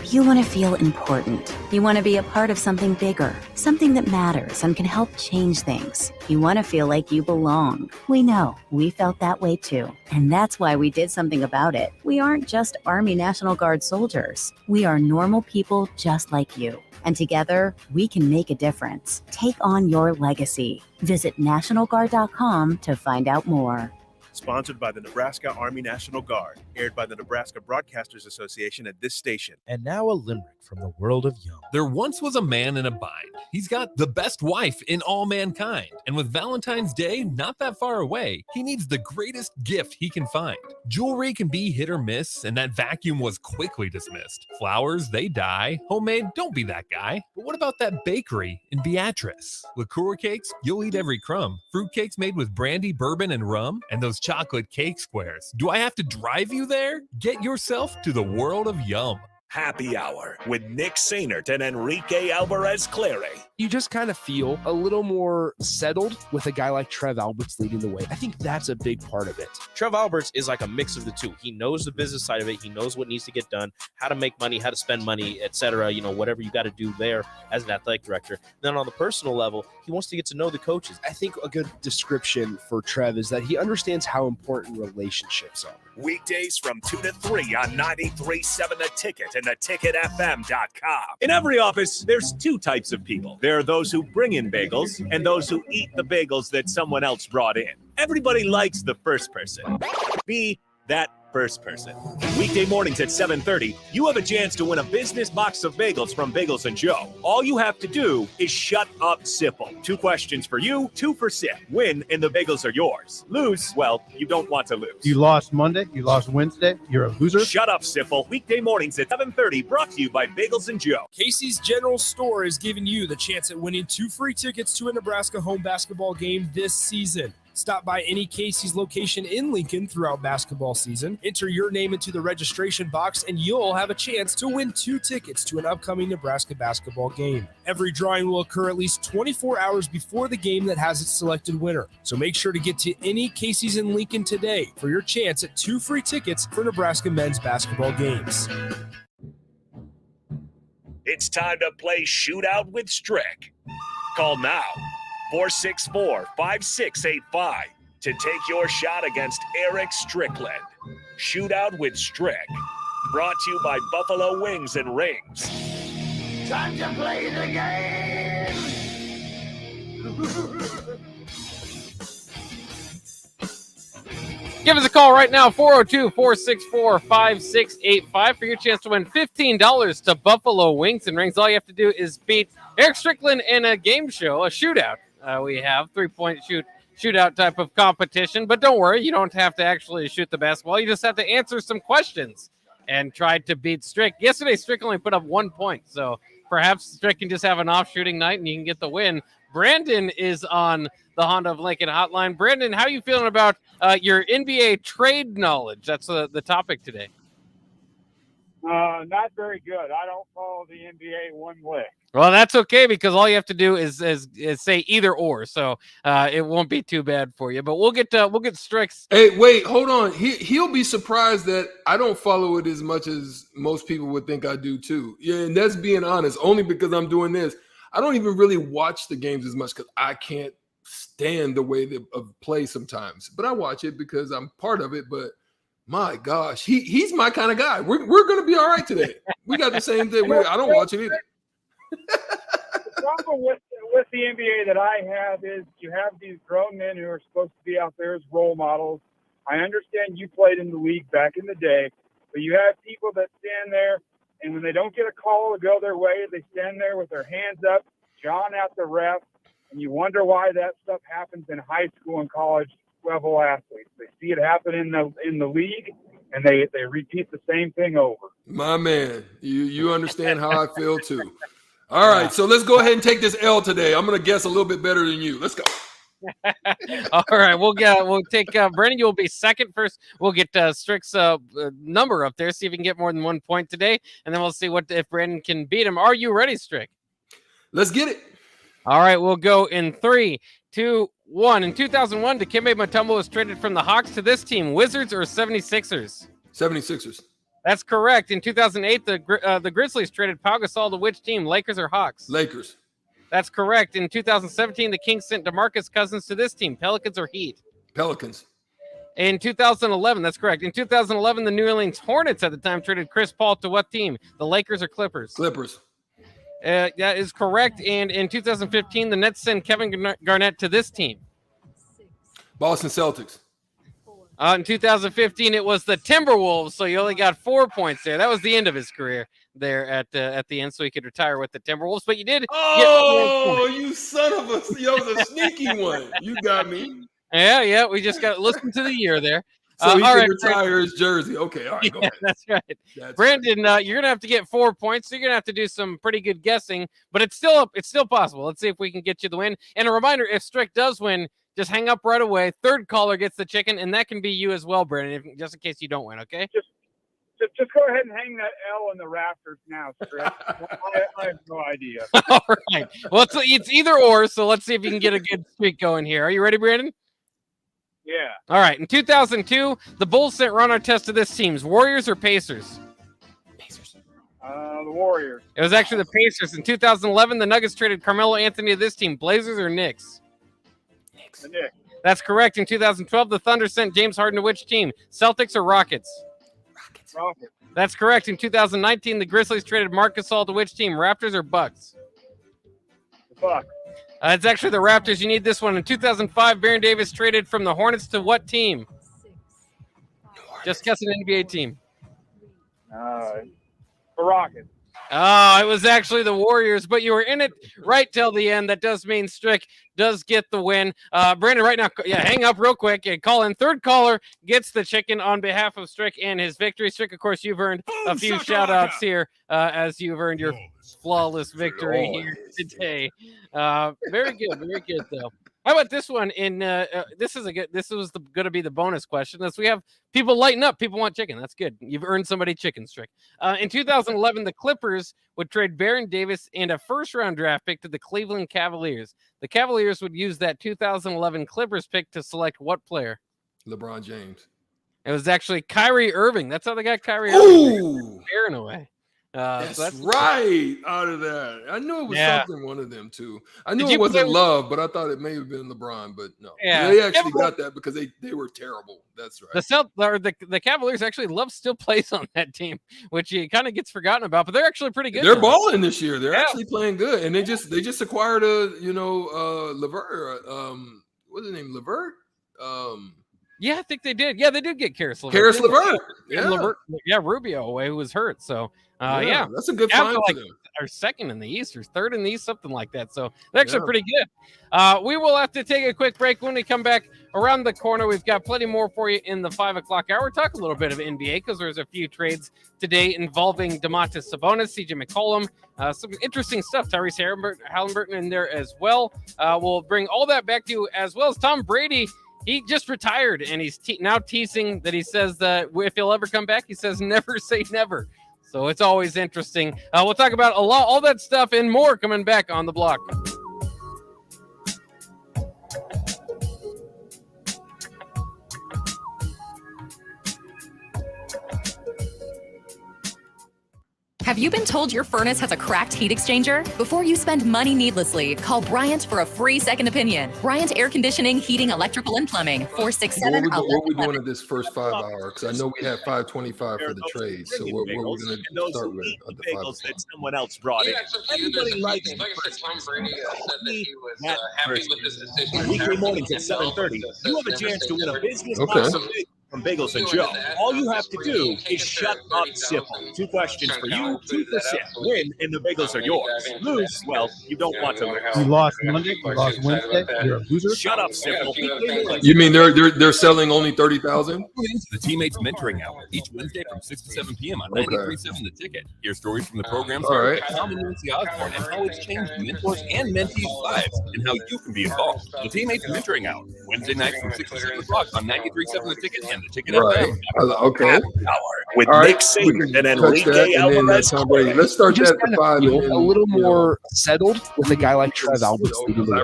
You want to feel important. You want to be a part of something bigger, something that matters and can help change things. You want to feel like you belong. We know. We felt that way too. And that's why we did something about it. We aren't just Army National Guard soldiers. We are normal people just like you. And together, we can make a difference. Take on your legacy. Visit NationalGuard.com to find out more. Sponsored by the Nebraska Army National Guard. Aired by the Nebraska Broadcasters Association at this station. And now a limerick from the world of Yum. There once was a man in a bind. He's got the best wife in all mankind. And with Valentine's Day not that far away, he needs the greatest gift he can find. Jewelry can be hit or miss, and that vacuum was quickly dismissed. Flowers, they die. Homemade, don't be that guy. But what about that bakery in Beatrice? Liqueur cakes, you'll eat every crumb. Fruit cakes made with brandy, bourbon, and rum. And those chocolate cake squares. Do I have to drive you there? Get yourself to the world of Yum. Happy Hour with Nick Sainert and Enrique Alvarez Clary. You just kind of feel a little more settled with a guy like Trev Alberts leading the way. I think that's a big part of it. Trev Alberts is like a mix of the two. He knows the business side of it. He knows what needs to get done, how to make money, how to spend money, etc. Whatever you got to do there as an athletic director. Then on the personal level, he wants to get to know the coaches. I think a good description for Trev is that he understands how important relationships are. Weekdays from 2 to 3 on 93.7 The Ticket and theticketfm.com. In every office, there's two types of people. There are those who bring in bagels and those who eat the bagels that someone else brought in. Everybody likes the first person. Be that first person. Weekday mornings at 7:30, you have a chance to win a business box of bagels from Bagels and Joe. All you have to do is shut up, Sipple. 2 questions for you, 2 for Sip. Win, and the bagels are yours. Lose, well, you don't want to lose. You lost Monday, you lost Wednesday, you're a loser. Shut up, Sipple. Weekday mornings at 7:30, brought to you by Bagels and Joe. Casey's General Store is giving you the chance at winning 2 free tickets to a Nebraska home basketball game this season. Stop by any Casey's location in Lincoln throughout basketball season. Enter your name into the registration box, and you'll have a chance to win 2 tickets to an upcoming Nebraska basketball game. Every drawing will occur at least 24 hours before the game that has its selected winner. So make sure to get to any Casey's in Lincoln today for your chance at 2 free tickets for Nebraska men's basketball games. It's time to play Shootout with Strick. Call now. 464-5685 to take your shot against Eric Strickland. Shootout with Strick. Brought to you by Buffalo Wings and Rings. Time to play the game! Give us a call right now, 402-464-5685 for your chance to win $15 to Buffalo Wings and Rings. All you have to do is beat Eric Strickland in a game show, a shootout. We have 3-point shootout type of competition, but don't worry, you don't have to actually shoot the basketball. You just have to answer some questions and try to beat Strick. Yesterday, Strick only put up 1 point, so perhaps Strick can just have an off shooting night and you can get the win. Brandon is on the Honda of Lincoln hotline. Brandon, how are you feeling about your NBA trade knowledge? That's the topic today. Not very good. I don't follow the NBA one lick. Well, that's okay because all you have to do is say either or, so it won't be too bad for you. But we'll get Strick's. Hey, wait, hold on. He'll be surprised that I don't follow it as much as most people would think I do too. Yeah, and that's being honest. Only because I'm doing this. I don't even really watch the games as much because I can't stand the way they play sometimes. But I watch it because I'm part of it. But my gosh, he's my kind of guy. We're going to be all right today. We got the same thing. I don't watch it either. The problem with the NBA that I have is you have these grown men who are supposed to be out there as role models. I understand you played in the league back in the day, but you have people that stand there, and when they don't get a call to go their way, they stand there with their hands up, jawing at the ref, and you wonder why that stuff happens in high school and college level athletes. They see it happen in the league, and they repeat the same thing over. My man, you understand how I feel too. All right, so let's go ahead and take this L today. I'm going to guess a little bit better than you. Let's go. All right, we'll take Brandon. You'll be second. First, we'll get Strick's number up there. See if we can get more than 1 point today, and then we'll see if Brandon can beat him. Are you ready, Strick? Let's get it. All right, we'll go in 3, 2, 1. In 2001, Dikembe Mutombo was traded from the Hawks to this team: Wizards or 76ers? 76ers. That's correct. In 2008, the Grizzlies traded Pau Gasol to which team? Lakers or Hawks? Lakers. That's correct. In 2017, the Kings sent DeMarcus Cousins to this team: Pelicans or Heat? Pelicans. In 2011, that's correct. In 2011, the New Orleans Hornets at the time traded Chris Paul to what team? The Lakers or Clippers? Clippers. That is correct. And in 2015, the Nets sent Kevin Garnett to this team. Boston Celtics. In 2015, it was the Timberwolves, so you only got 4 points there. That was the end of his career there at the end, so he could retire with the Timberwolves. But you did. Oh, you son of a! That was a sneaky one. You got me. Yeah. We just got to listen to the year there. So he all can right, retire his jersey. Okay, all right, go ahead. That's right. That's Brandon, you're gonna have to get 4 points. So you're gonna have to do some pretty good guessing, but it's still possible. Let's see if we can get you the win. And a reminder: if Strick does win, just hang up right away. Third caller gets the chicken, and that can be you as well, Brandon, just in case you don't win. Okay. Just go ahead and hang that L in the rafters now, Strick. I have no idea. All right. Well, it's either or. So let's see if you can get a good streak going here. Are you ready, Brandon? Yeah. All right. In 2002, the Bulls sent Ron Artest to this team's Warriors or Pacers? The Warriors. It was actually the Pacers. In 2011, the Nuggets traded Carmelo Anthony to this team. Blazers or Knicks? The Knicks. That's correct. In 2012, the Thunder sent James Harden to which team? Celtics or Rockets? Rockets. That's correct. In 2019, the Grizzlies traded Marc Gasol to which team? Raptors or Bucks? The Bucks. It's actually the Raptors. You need this one. In 2005, Baron Davis traded from the Hornets to what team? Just guess an NBA team. The Rockets. Oh, it was actually the Warriors, but you were in it right till the end. That does mean Strick does get the win. Brandon, right now, hang up real quick and call in. Third caller gets the chicken on behalf of Strick and his victory. Strick, of course, you've earned a few shout-outs here as you've earned your flawless victory here today. Very good, though. How about this one? This was going to be the bonus question. We have people lighten up. People want chicken. That's good. You've earned somebody chicken, Strick. In 2011, the Clippers would trade Baron Davis and a first-round draft pick to the Cleveland Cavaliers. The Cavaliers would use that 2011 Clippers pick to select what player? LeBron James. It was actually Kyrie Irving. That's how they got Kyrie Irving. Baron away. That's right. Out of that, I knew it was something. One of them too. I knew Did it wasn't play- Love, but I thought it may have been LeBron. But no, Yeah. they actually got that because they were terrible. That's right. The Cavaliers actually Love still plays on that team, which he kind of gets forgotten about. But they're actually pretty good. They're now. balling this year. They're actually playing good, and they just acquired Levert. What's his name? Levert. Yeah, I think they did. Yeah, they did get Karis LeVert. Karis LeVert. Yeah. LeVert. Yeah, Rubio away, who was hurt. So, yeah. That's a good find for them. Or second in the East or third in the East, something like that. So they're actually pretty good. We will have to take a quick break. When we come back around the corner, we've got plenty more for you in the 5 o'clock hour. Talk a little bit of NBA because there's a few trades today involving Domantas Sabonis, CJ McCollum, some interesting stuff. Tyrese Halliburton in there as well. We'll bring all that back to you, as well as Tom Brady. He just retired, and he's now teasing that he says that if he'll ever come back, he says never say never. So it's always interesting. We'll talk about all that stuff and more coming back on The Block. Have you been told your furnace has a cracked heat exchanger? Before you spend money needlessly, call Bryant for a free second opinion. Bryant Air Conditioning, Heating, Electrical, and Plumbing, 467 What are we doing in this first 5 hour? Because I know we have 525 for the trade. So what we're going to start with at the 5 o'clock. That someone else brought in. Everybody likes the first Tom Brady said that he was happy with this decision. Weekday mornings at 7:30. You have a chance to win a business box of bagels from Bagels and Joe. All you have to do is shut up, Simple. 2 questions for you, 2 for Sip. Win, and the bagels are yours. Lose, well, you don't want to lose. You lost Monday, you lost Wednesday, you're a loser. Shut up, Simple. You mean they're selling only 30,000? Tune into the Teammates Mentoring Hour each Wednesday from 6 to 7 p.m. on 93.7 The Ticket. Hear stories from the program's Tom and Nancy Osborne and how it's changed mentors and mentees' lives and how you can be involved. The Teammates Mentoring Hour, Wednesday nights from 6 to 7 o'clock on 93.7 The Ticket and The Ticket FM. Okay. With Nick Saban and Enrique Alvarez. Let's start that at 5. A little more settled with a guy like Trev Alberts.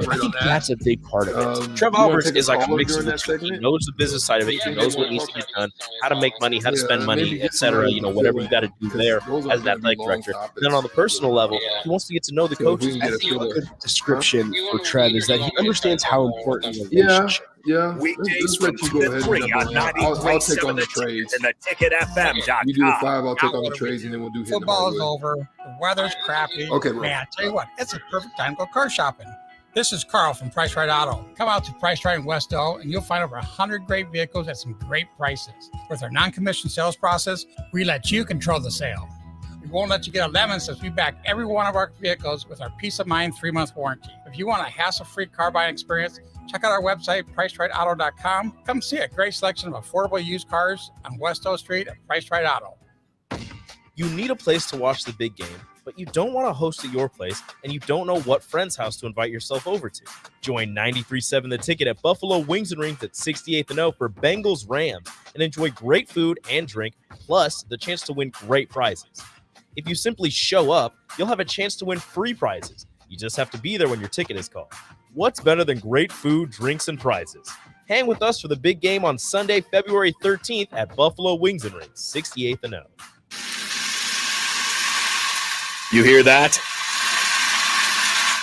I think that's a big part of it. Trev Alberts is like a mix of the two. He knows the business side of it. He knows what needs to get done, how to make money, how to spend money, etc. Whatever you got to do there as an athletic director. And then on the personal level, he wants to get to know the coaches. I think a good description for Trev is that he understands how important the relationship. Yeah. Weekdays from 2 to 3 on 93.7 the trades. and the TicketFM.com. You do the 5, I'll take on the trades, and then we'll do hit Football is over. The weather's crappy. Okay, bro. Man, I tell you what, it's a perfect time to go car shopping. This is Carl from Price Right Auto. Come out to Price Right in West Elk and you'll find over 100 great vehicles at some great prices. With our non-commissioned sales process, we let you control the sale. We won't let you get a lemon since we back every one of our vehicles with our Peace of Mind 3-month warranty. If you want a hassle-free car buying experience, check out our website, PriceRightAuto.com. Come see a great selection of affordable used cars on West O Street at Price Right Auto. You need a place to watch the big game, but you don't want to host at your place, and you don't know what friend's house to invite yourself over to. Join 93.7 The Ticket at Buffalo Wings and Rings at 68th and O for Bengals Rams, and enjoy great food and drink, plus the chance to win great prizes. If you simply show up, you'll have a chance to win free prizes. You just have to be there when your ticket is called. What's better than great food, drinks, and prizes? Hang with us for the big game on Sunday, February 13th at Buffalo Wings and Rings, 68th and O. You hear that?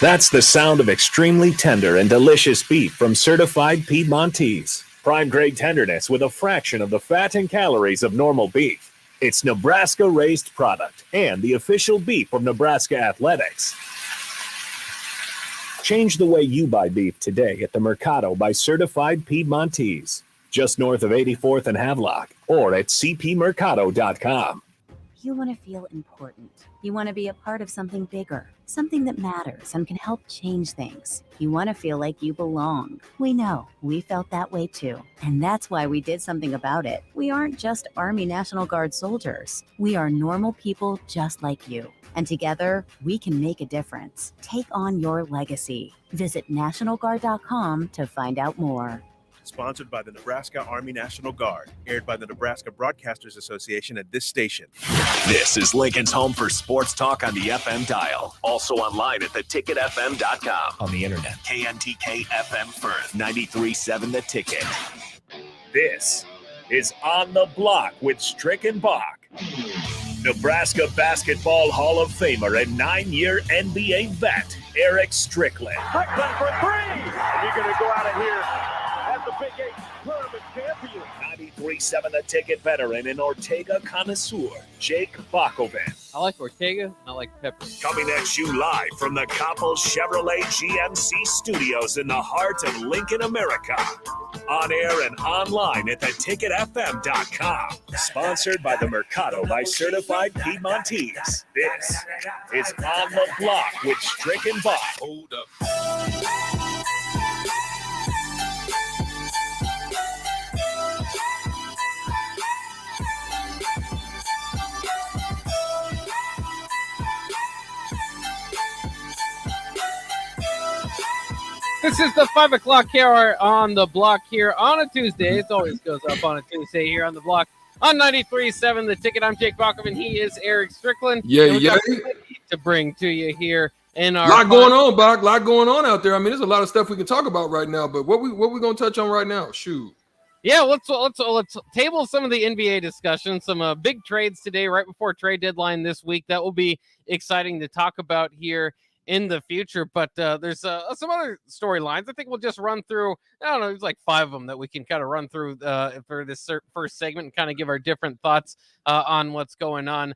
That's the sound of extremely tender and delicious beef from certified Piedmontese. Prime grade tenderness with a fraction of the fat and calories of normal beef. It's Nebraska-raised product and the official beef from Nebraska Athletics. Change the way you buy beef today at the Mercado by Certified Piedmontese, just north of 84th and Havelock, or at cpmercado.com. You want to feel important. You want to be a part of something bigger, something that matters and can help change things. You want to feel like you belong. We know. We felt that way too. And that's why we did something about it. We aren't just Army National Guard soldiers. We are normal people just like you. And together, we can make a difference. Take on your legacy. Visit NationalGuard.com to find out more. Sponsored by the Nebraska Army National Guard. Aired by the Nebraska Broadcasters Association at this station. This is Lincoln's home for sports talk on the FM dial. Also online at theticketfm.com. On the internet. KNTK FM Firth, 93.7 The Ticket. This is On the Block with Strick and Bach. Nebraska Basketball Hall of Famer and 9-year NBA vet, Eric Strickland. Strickland for three! And you're going to go out of here as the Big 8 tournament champion. 93.7 The Ticket veteran and Ortega connoisseur, Jake Bakoven. I like Ortega, and I like pepper. Coming at you live from the Coppel Chevrolet GMC studios in the heart of Lincoln, America. On air and online at theticketfm.com. Sponsored by the Mercado by Certified Piedmontese. This is On the Block with Strick and Bach. Hold up. This is the 5 o'clock hour on the block here on a Tuesday. It always goes up on a Tuesday here on the block on 93.7 The Ticket. I'm Jake Bachman. He is Eric Strickland. Yeah. To bring to you here in our lot going on, Bach. Lot going on out there. I mean, there's a lot of stuff we can talk about right now. But what we gonna touch on right now? Shoot. Yeah, let's table some of the NBA discussion. Some big trades today, right before trade deadline this week. That will be exciting to talk about here in the future, but there's some other storylines. I think we'll just run through. I don't know, there's like 5 of them that we can kind of run through for this first segment and kind of give our different thoughts on what's going on.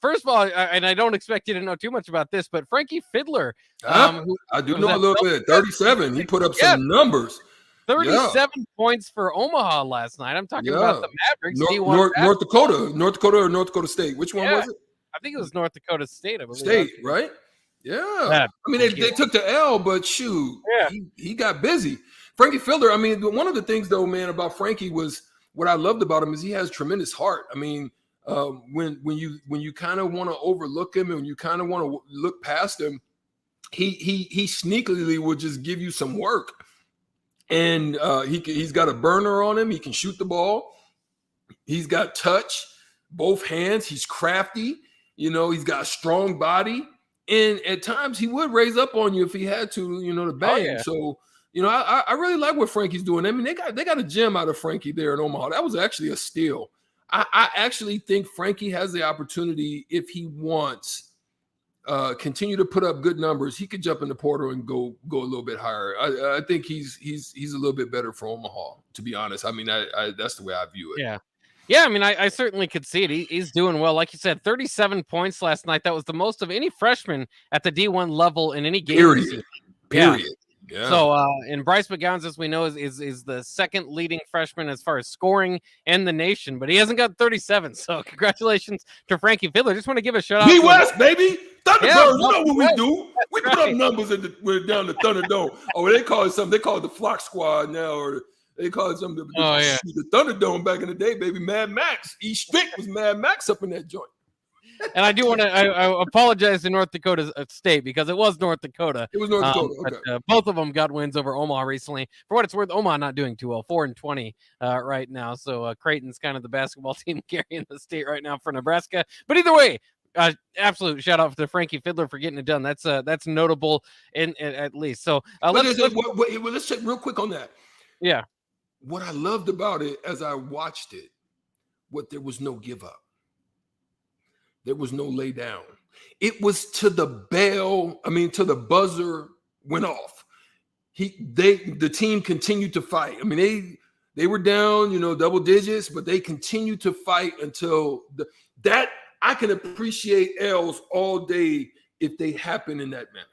First of all, and I don't expect you to know too much about this, but Frankie Fiddler. I do know a little bit. 37. He put up some numbers. 37 points for Omaha last night. I'm talking about the Mavericks. North Dakota or North Dakota State. Which one was it? I think it was North Dakota State. I believe. State, right? Yeah. I mean, they took the L, but shoot, he got busy. Frankie Fiddler, I mean, one of the things, though, man, about Frankie was what I loved about him is he has tremendous heart. I mean, when you kind of want to overlook him and when you kind of want to look past him, he sneakily will just give you some work. And he's got a burner on him. He can shoot the ball. He's got touch, both hands. He's crafty. You know, he's got a strong body. And at times he would raise up on you if he had to, to bang. Oh, yeah. So, I really like what Frankie's doing. I mean, they got a gem out of Frankie there in Omaha. That was actually a steal. I actually think Frankie has the opportunity, if he wants, continue to put up good numbers. He could jump in the portal and go a little bit higher. I think he's a little bit better for Omaha, to be honest. I mean, that's the way I view it. Yeah. Yeah, I mean, I certainly could see it. He's doing well. Like you said, 37 points last night. That was the most of any freshman at the D1 level in any game. Period. Yeah. So, and Bryce McGowan, as we know, is the second leading freshman as far as scoring in the nation, but he hasn't got 37. So, congratulations to Frankie Fiddler. Just want to give a shout out. West, baby. Thunderbirds, Yeah, you know what we West. do. We put up numbers down the Thunderdome. Oh, they call it something. They call it the Flock Squad now, or they call it something. The Thunderdome back in the day, baby. Mad Max. East Strick was Mad Max up in that joint. And I do want to I apologize to North Dakota State because it was North Dakota. It was North Dakota. Okay. But, both of them got wins over Omaha recently. For what it's worth, Omaha not doing too well, 4-20 right now. So Creighton's kind of the basketball team carrying the state right now for Nebraska. But either way, absolute shout out to Frankie Fiddler for getting it done. That's notable at least. So let's check real quick on that. Yeah. What I loved about it as I watched it, there was no give up. There was no lay down. It was to the buzzer went off. The team continued to fight. I mean, they were down, double digits, but they continued to fight until that. I can appreciate L's all day if they happen in that manner.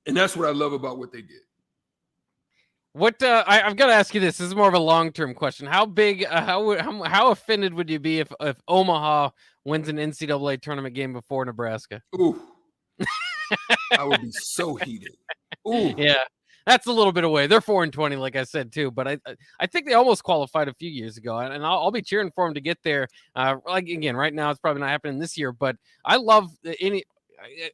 And that's what I love about what they did. What I've got to ask you this. This is more of a long-term question. How big, how offended would you be if Omaha wins an NCAA tournament game before Nebraska? Ooh, I would be so heated. Ooh, yeah, that's a little bit away. They're 4-20, like I said too. But I think they almost qualified a few years ago, and I'll be cheering for them to get there. Like again, right now it's probably not happening this year, but I love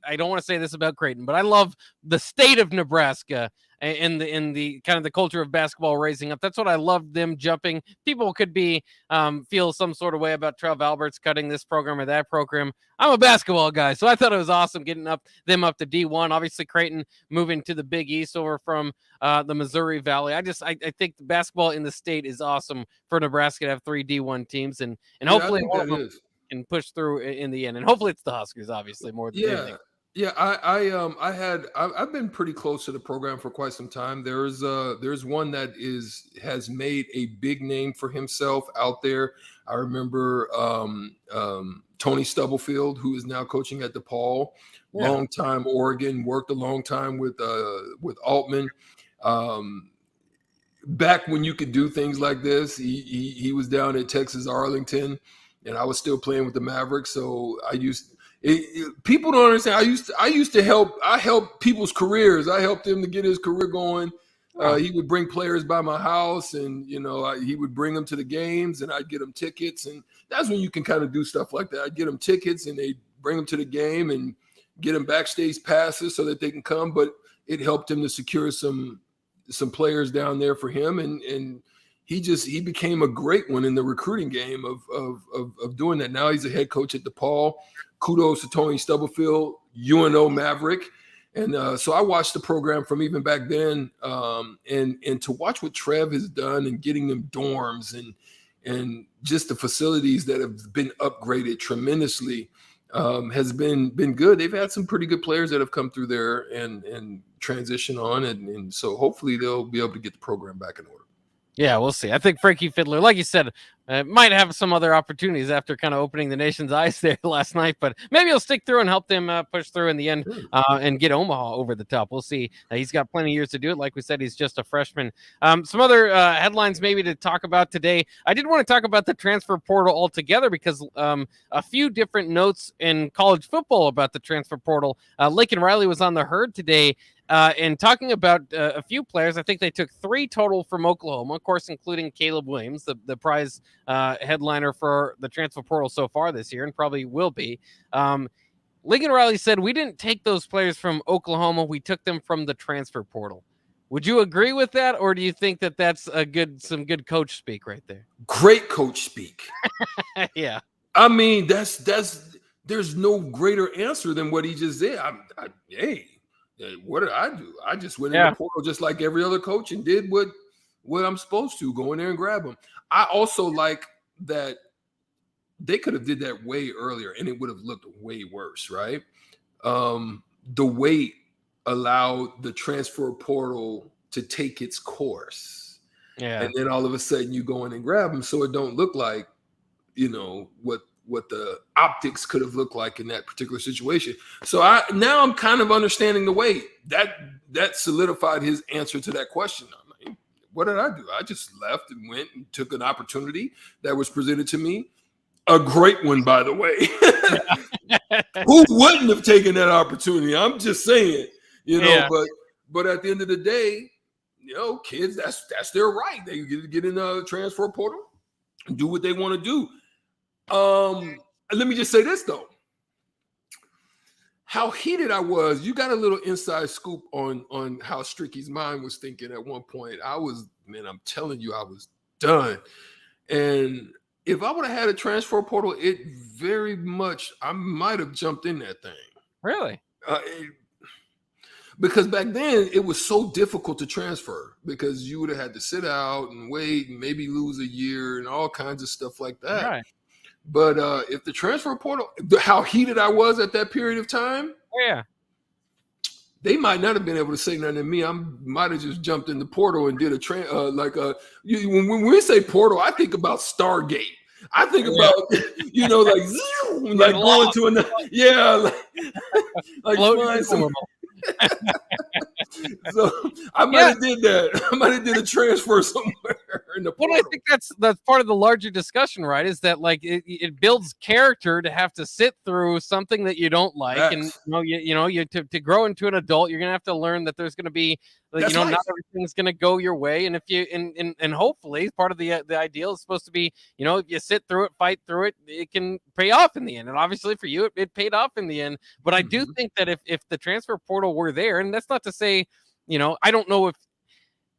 I don't want to say this about Creighton, but I love the state of Nebraska and the kind of the culture of basketball raising up. That's what I love them jumping. People could feel some sort of way about Trev Alberts cutting this program or that program. I'm a basketball guy, so I thought it was awesome getting them up to D1. Obviously, Creighton moving to the Big East over from the Missouri Valley. I think the basketball in the state is awesome for Nebraska to have 3 D1 teams, and hopefully one of them can push through in the end. And hopefully it's the Huskers, obviously, more than anything. Yeah, I've been pretty close to the program for quite some time. There's one that has made a big name for himself out there. I remember Tony Stubblefield, who is now coaching at DePaul, long time Oregon, worked a long time with Altman. Back when you could do things like this, he was down at Texas Arlington, and I was still playing with the Mavericks. So people don't understand. I used to help people's careers. I helped him to get his career going. He would bring players by my house, and he would bring them to the games, and I'd get them tickets. And that's when you can kind of do stuff like that. I'd get them tickets, and they bring them to the game, and get them backstage passes so that they can come. But it helped him to secure some players down there for him, and he became a great one in the recruiting game of doing that. Now he's a head coach at DePaul. Kudos to Tony Stubblefield, UNO Maverick. And so I watched the program from even back then, and to watch what Trev has done and getting them dorms and just the facilities that have been upgraded tremendously has been good. They've had some pretty good players that have come through there and transition on, and so hopefully they'll be able to get the program back in order. Yeah, we'll see. I think Frankie Fiddler, like you said, might have some other opportunities after kind of opening the nation's eyes there last night, but maybe he'll stick through and help them push through in the end and get Omaha over the top. We'll see. He's got plenty of years to do it. Like we said, he's just a freshman. Some other headlines maybe to talk about today. I did want to talk about the transfer portal altogether because a few different notes in college football about the transfer portal. Lincoln Riley was on the Herd today and talking about a few players. I think they took 3 total from Oklahoma, of course, including Caleb Williams, the prize headliner for the transfer portal so far this year, and probably will be. Lincoln Riley said, "We didn't take those players from Oklahoma. We took them from the transfer portal." Would you agree with that, or do you think that that's some good coach speak right there? Great coach speak. Yeah. I mean, there's no greater answer than what he just did. Hey, what did I do? I just went in the portal just like every other coach and did what I'm supposed to, go in there and grab them. I also like that they could have did that way earlier and it would have looked way worse, right? The wait allowed the transfer portal to take its course. Yeah. And then all of a sudden you go in and grab them so it don't look like, what the optics could have looked like in that particular situation. So now I'm kind of understanding the way that solidified his answer to that question. I mean, what did I do? I just left and went and took an opportunity that was presented to me. A great one, by the way. Who wouldn't have taken that opportunity? I'm just saying, but at the end of the day, kids, that's their right. They get in the transfer portal and do what they want to do. Let me just say this though. How heated I was, you got a little inside scoop on how Stricky's mind was thinking at one point. I'm telling you, I was done. And if I would have had a transfer portal, I might have jumped in that thing. Really? Because back then it was so difficult to transfer because you would have had to sit out and wait and maybe lose a year and all kinds of stuff like that. Right. But if the transfer portal, how heated I was at that period of time, they might not have been able to say nothing to me. I might have just jumped in the portal and did when we say portal, I think about Stargate. I think about, like going to another, like flying some. So I might have did that. I might have did a transfer somewhere in the portal. Well, I think that's part of the larger discussion, right? Is that like it builds character to have to sit through something that you don't like, and to grow into an adult, you're gonna have to learn that there's gonna be, not everything's gonna go your way, and if you and hopefully part of the ideal is supposed to be, if you sit through it, fight through it, it can pay off in the end, and obviously for you, it paid off in the end. But I do think that if the transfer portal were there, and that's not to say, I don't know if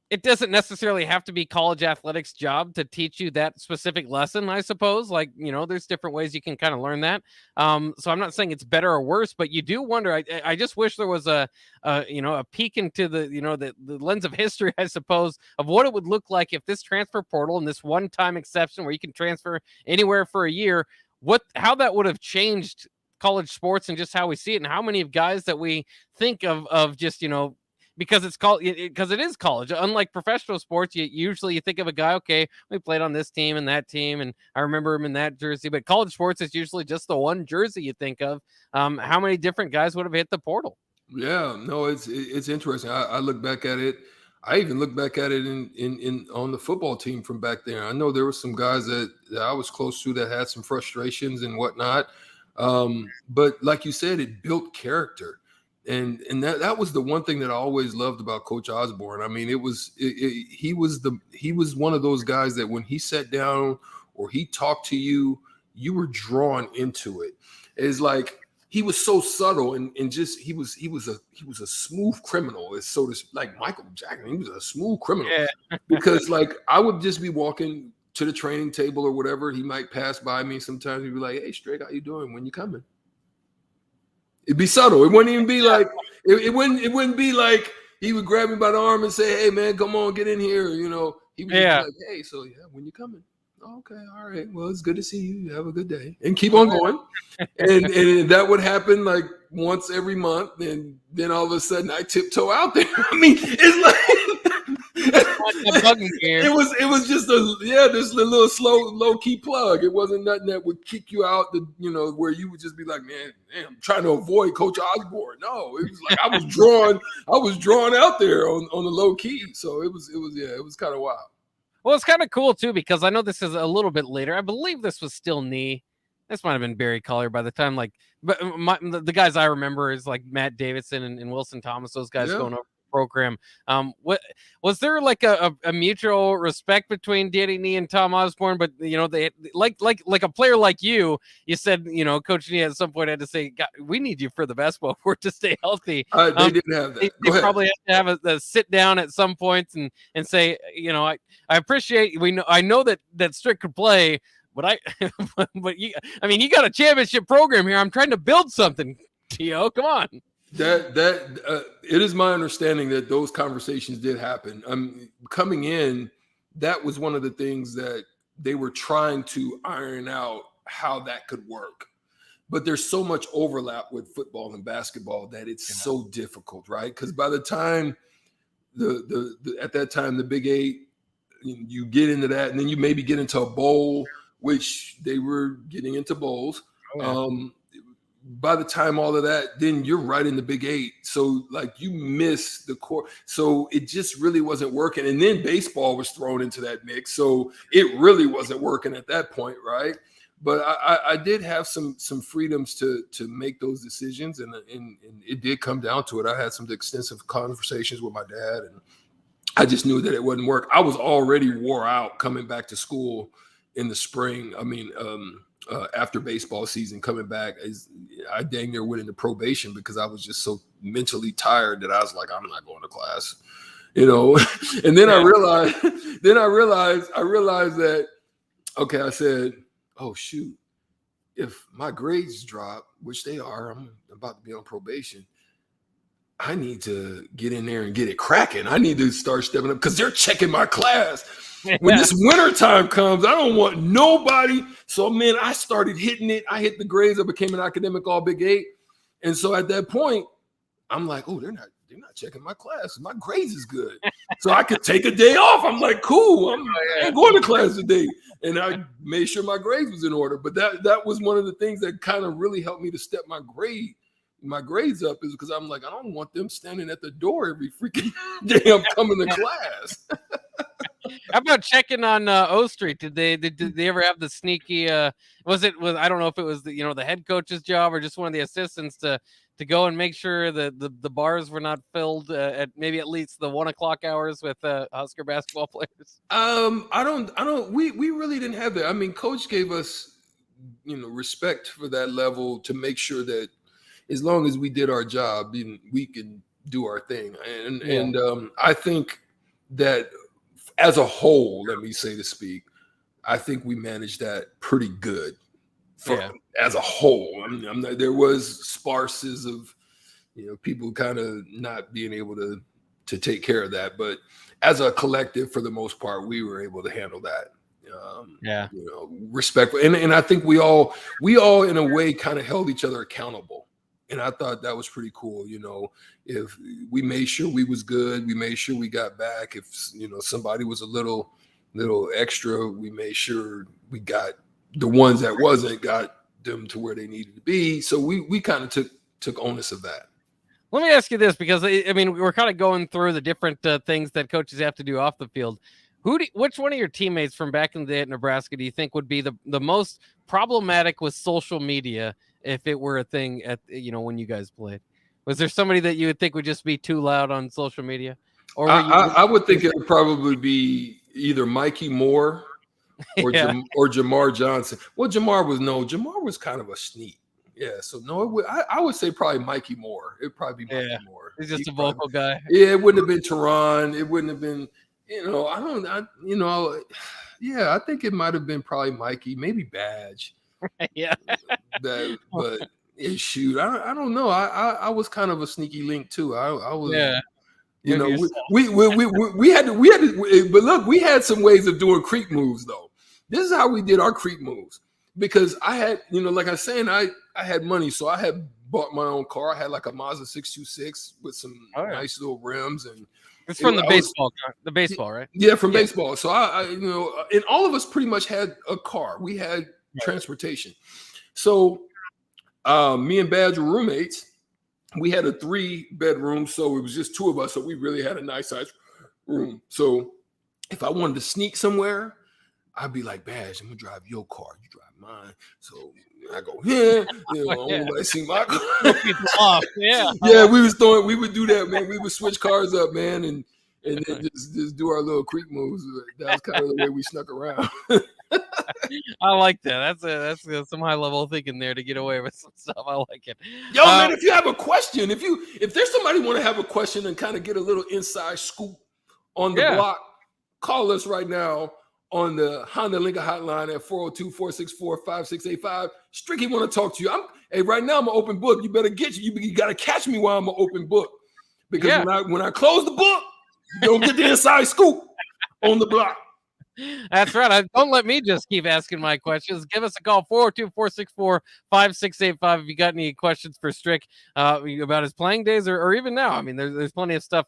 it doesn't necessarily have to be college athletics job to teach you that specific lesson, I suppose. Like, there's different ways you can kind of learn that. So I'm not saying it's better or worse, but you do wonder. I just wish there was a peek into the lens of history, I suppose, of what it would look like if this transfer portal and this one-time exception where you can transfer anywhere for a year, how that would have changed college sports and just how we see it, and how many of guys that we think of just, because it is college. Unlike professional sports, you usually think of a guy, okay, we played on this team and that team, and I remember him in that jersey. But college sports is usually just the one jersey you think of. How many different guys would have hit the portal? Yeah, no, it's interesting. I look back at it. I even look back at it in on the football team from back there. I know there were some guys that I was close to that had some frustrations and whatnot. But like you said, it built character. And that was the one thing that I always loved about Coach Osborne. I mean, he was one of those guys that when he sat down or he talked to you, you were drawn into it. It's like he was so subtle and just he was a smooth criminal. It's so like Michael Jackson. He was a smooth criminal because like I would just be walking to the training table or whatever. He might pass by me sometimes. He'd be like, "Hey, Strick, how you doing? When you coming?" It'd be subtle. It wouldn't even be like it wouldn't be like he would grab me by the arm and say, "Hey man, come on, get in here." He would just be like, "Hey, so when you coming?" Oh, okay, all right. Well, it's good to see you. Have a good day, and keep on going. and that would happen like once every month, and then all of a sudden I tiptoe out there. I mean, it's like it was just this little slow, low key plug. It wasn't nothing that would kick you out. Where you would just be like, man, I'm trying to avoid Coach Osborne. No, it was like I was drawn out there on the low key. So it was kind of wild. Well, it's kind of cool too, because I know this is a little bit later. I believe this was still knee. This might have been Barry Collier by the time, but the guys I remember is like Matt Davidson and Wilson Thomas, those guys going over the program. What was there like a mutual respect between Danny Nee and Tom Osborne? But they like a player like you said, Coach Nee at some point had to say, we need you for the basketball court to stay healthy. They didn't have that. They probably had to have a sit down at some point and say, I appreciate, I know that Strick could play, but you got a championship program here. I'm trying to build something, T.O. Come on. That it is my understanding that those conversations did happen. Coming in, that was one of the things that they were trying to iron out how that could work. But there's so much overlap with football and basketball that it's so difficult, right? Because by the time at that time the Big Eight, you get into that, and then you maybe get into a bowl which they were getting into bowls. By the time all of that, then you're right in the Big 8. So like you miss the core. So it just really wasn't working. And then baseball was thrown into that mix. So it really wasn't working at that point, right? But I did have some freedoms to make those decisions, and it did come down to it. I had some extensive conversations with my dad, and I just knew that it wouldn't work. I was already wore out coming back to school in the spring. I mean, after baseball season coming back, I dang near went into probation because I was just so mentally tired that I was like, I'm not going to class, you know. And then I realized that, okay, I said, oh shoot, if my grades drop, which they are, I'm about to be on probation, I need to get in there and get it cracking. I need to start stepping up because they're checking my class. When this winter time comes, I don't want nobody. So, man, I started hitting it. I hit the grades. I became an academic all Big 8. And so at that point, I'm like, oh, they're not checking my class. My grades is good. So I could take a day off. I'm like, cool. I ain't going to class today. And I made sure my grades was in order. But that was one of the things that kind of really helped me to step my grades up, is because I'm like, I don't want them standing at the door every freaking day I'm coming to class. How about checking on O Street? Did they ever have the sneaky? Was I don't know if it was the head coach's job or just one of the assistants to go and make sure that the bars were not filled at maybe at least the 1 o'clock hours with Husker basketball players? We really didn't have that. I mean, Coach gave us respect for that level to make sure that as long as we did our job, we can do our thing. And I think that as a whole, let me say to speak, I think we managed that pretty good as a whole. There was sparses of, people kind of not being able to take care of that. But as a collective, for the most part, we were able to handle that. Respectful. And I think we all in a way kind of held each other accountable. And I thought that was pretty cool. If we made sure we was good, we made sure we got back. If, somebody was a little extra, we made sure we got the ones that wasn't, got them to where they needed to be. So we kind of took onus of that. Let me ask you this, because we're kind of going through the different things that coaches have to do off the field. Which one of your teammates from back in the day at Nebraska do you think would be the most problematic with social media if it were a thing at when you guys played? Was there somebody that you would think would just be too loud on social media? Or I would think it would probably be either Mikey Moore or or Jamar Johnson. Well, Jamar was kind of a sneak. Yeah, so no, I would say probably Mikey Moore. It'd probably be Mikey Moore. He's just a vocal guy. Yeah, it wouldn't have been Teron. It wouldn't have been, I think it might have been probably Mikey, maybe Badge. But shoot, I don't know. I was kind of a sneaky link too. I was, we had to, but look, we had some ways of doing creep moves though. This is how we did our creep moves, because I had, like I was saying, I had money, so I had bought my own car. I had like a Mazda 626 with some nice little rims, and it's from the baseball, right? Yeah, from baseball. So I and all of us pretty much had a car. We had transportation. So me and Badge were roommates. We had a 3-bedroom, so it was just 2 of us. So we really had a nice size room. So if I wanted to sneak somewhere, I'd be like, Badge, I'm gonna drive your car, you drive mine. So I go here, I see my car. We would do that, man. We would switch cars up, man, and then just do our little creep moves. That was kind of the way we snuck around. I like that. That's some high level thinking there to get away with some stuff. I like it. Yo, man, if you have a question, if there's somebody want to have a question and kind of get a little inside scoop on the block, call us right now on the Honda Lincoln hotline at 402-464-5685. Stricky want to talk to you. Right now I'm an open book. You better you got to catch me while I'm an open book, because when I close the book, you don't get the inside scoop on the block. That's right. Don't let me just keep asking my questions. Give us a call, 402-464-5685. If you got any questions for Strick about his playing days or even now. There's plenty of stuff.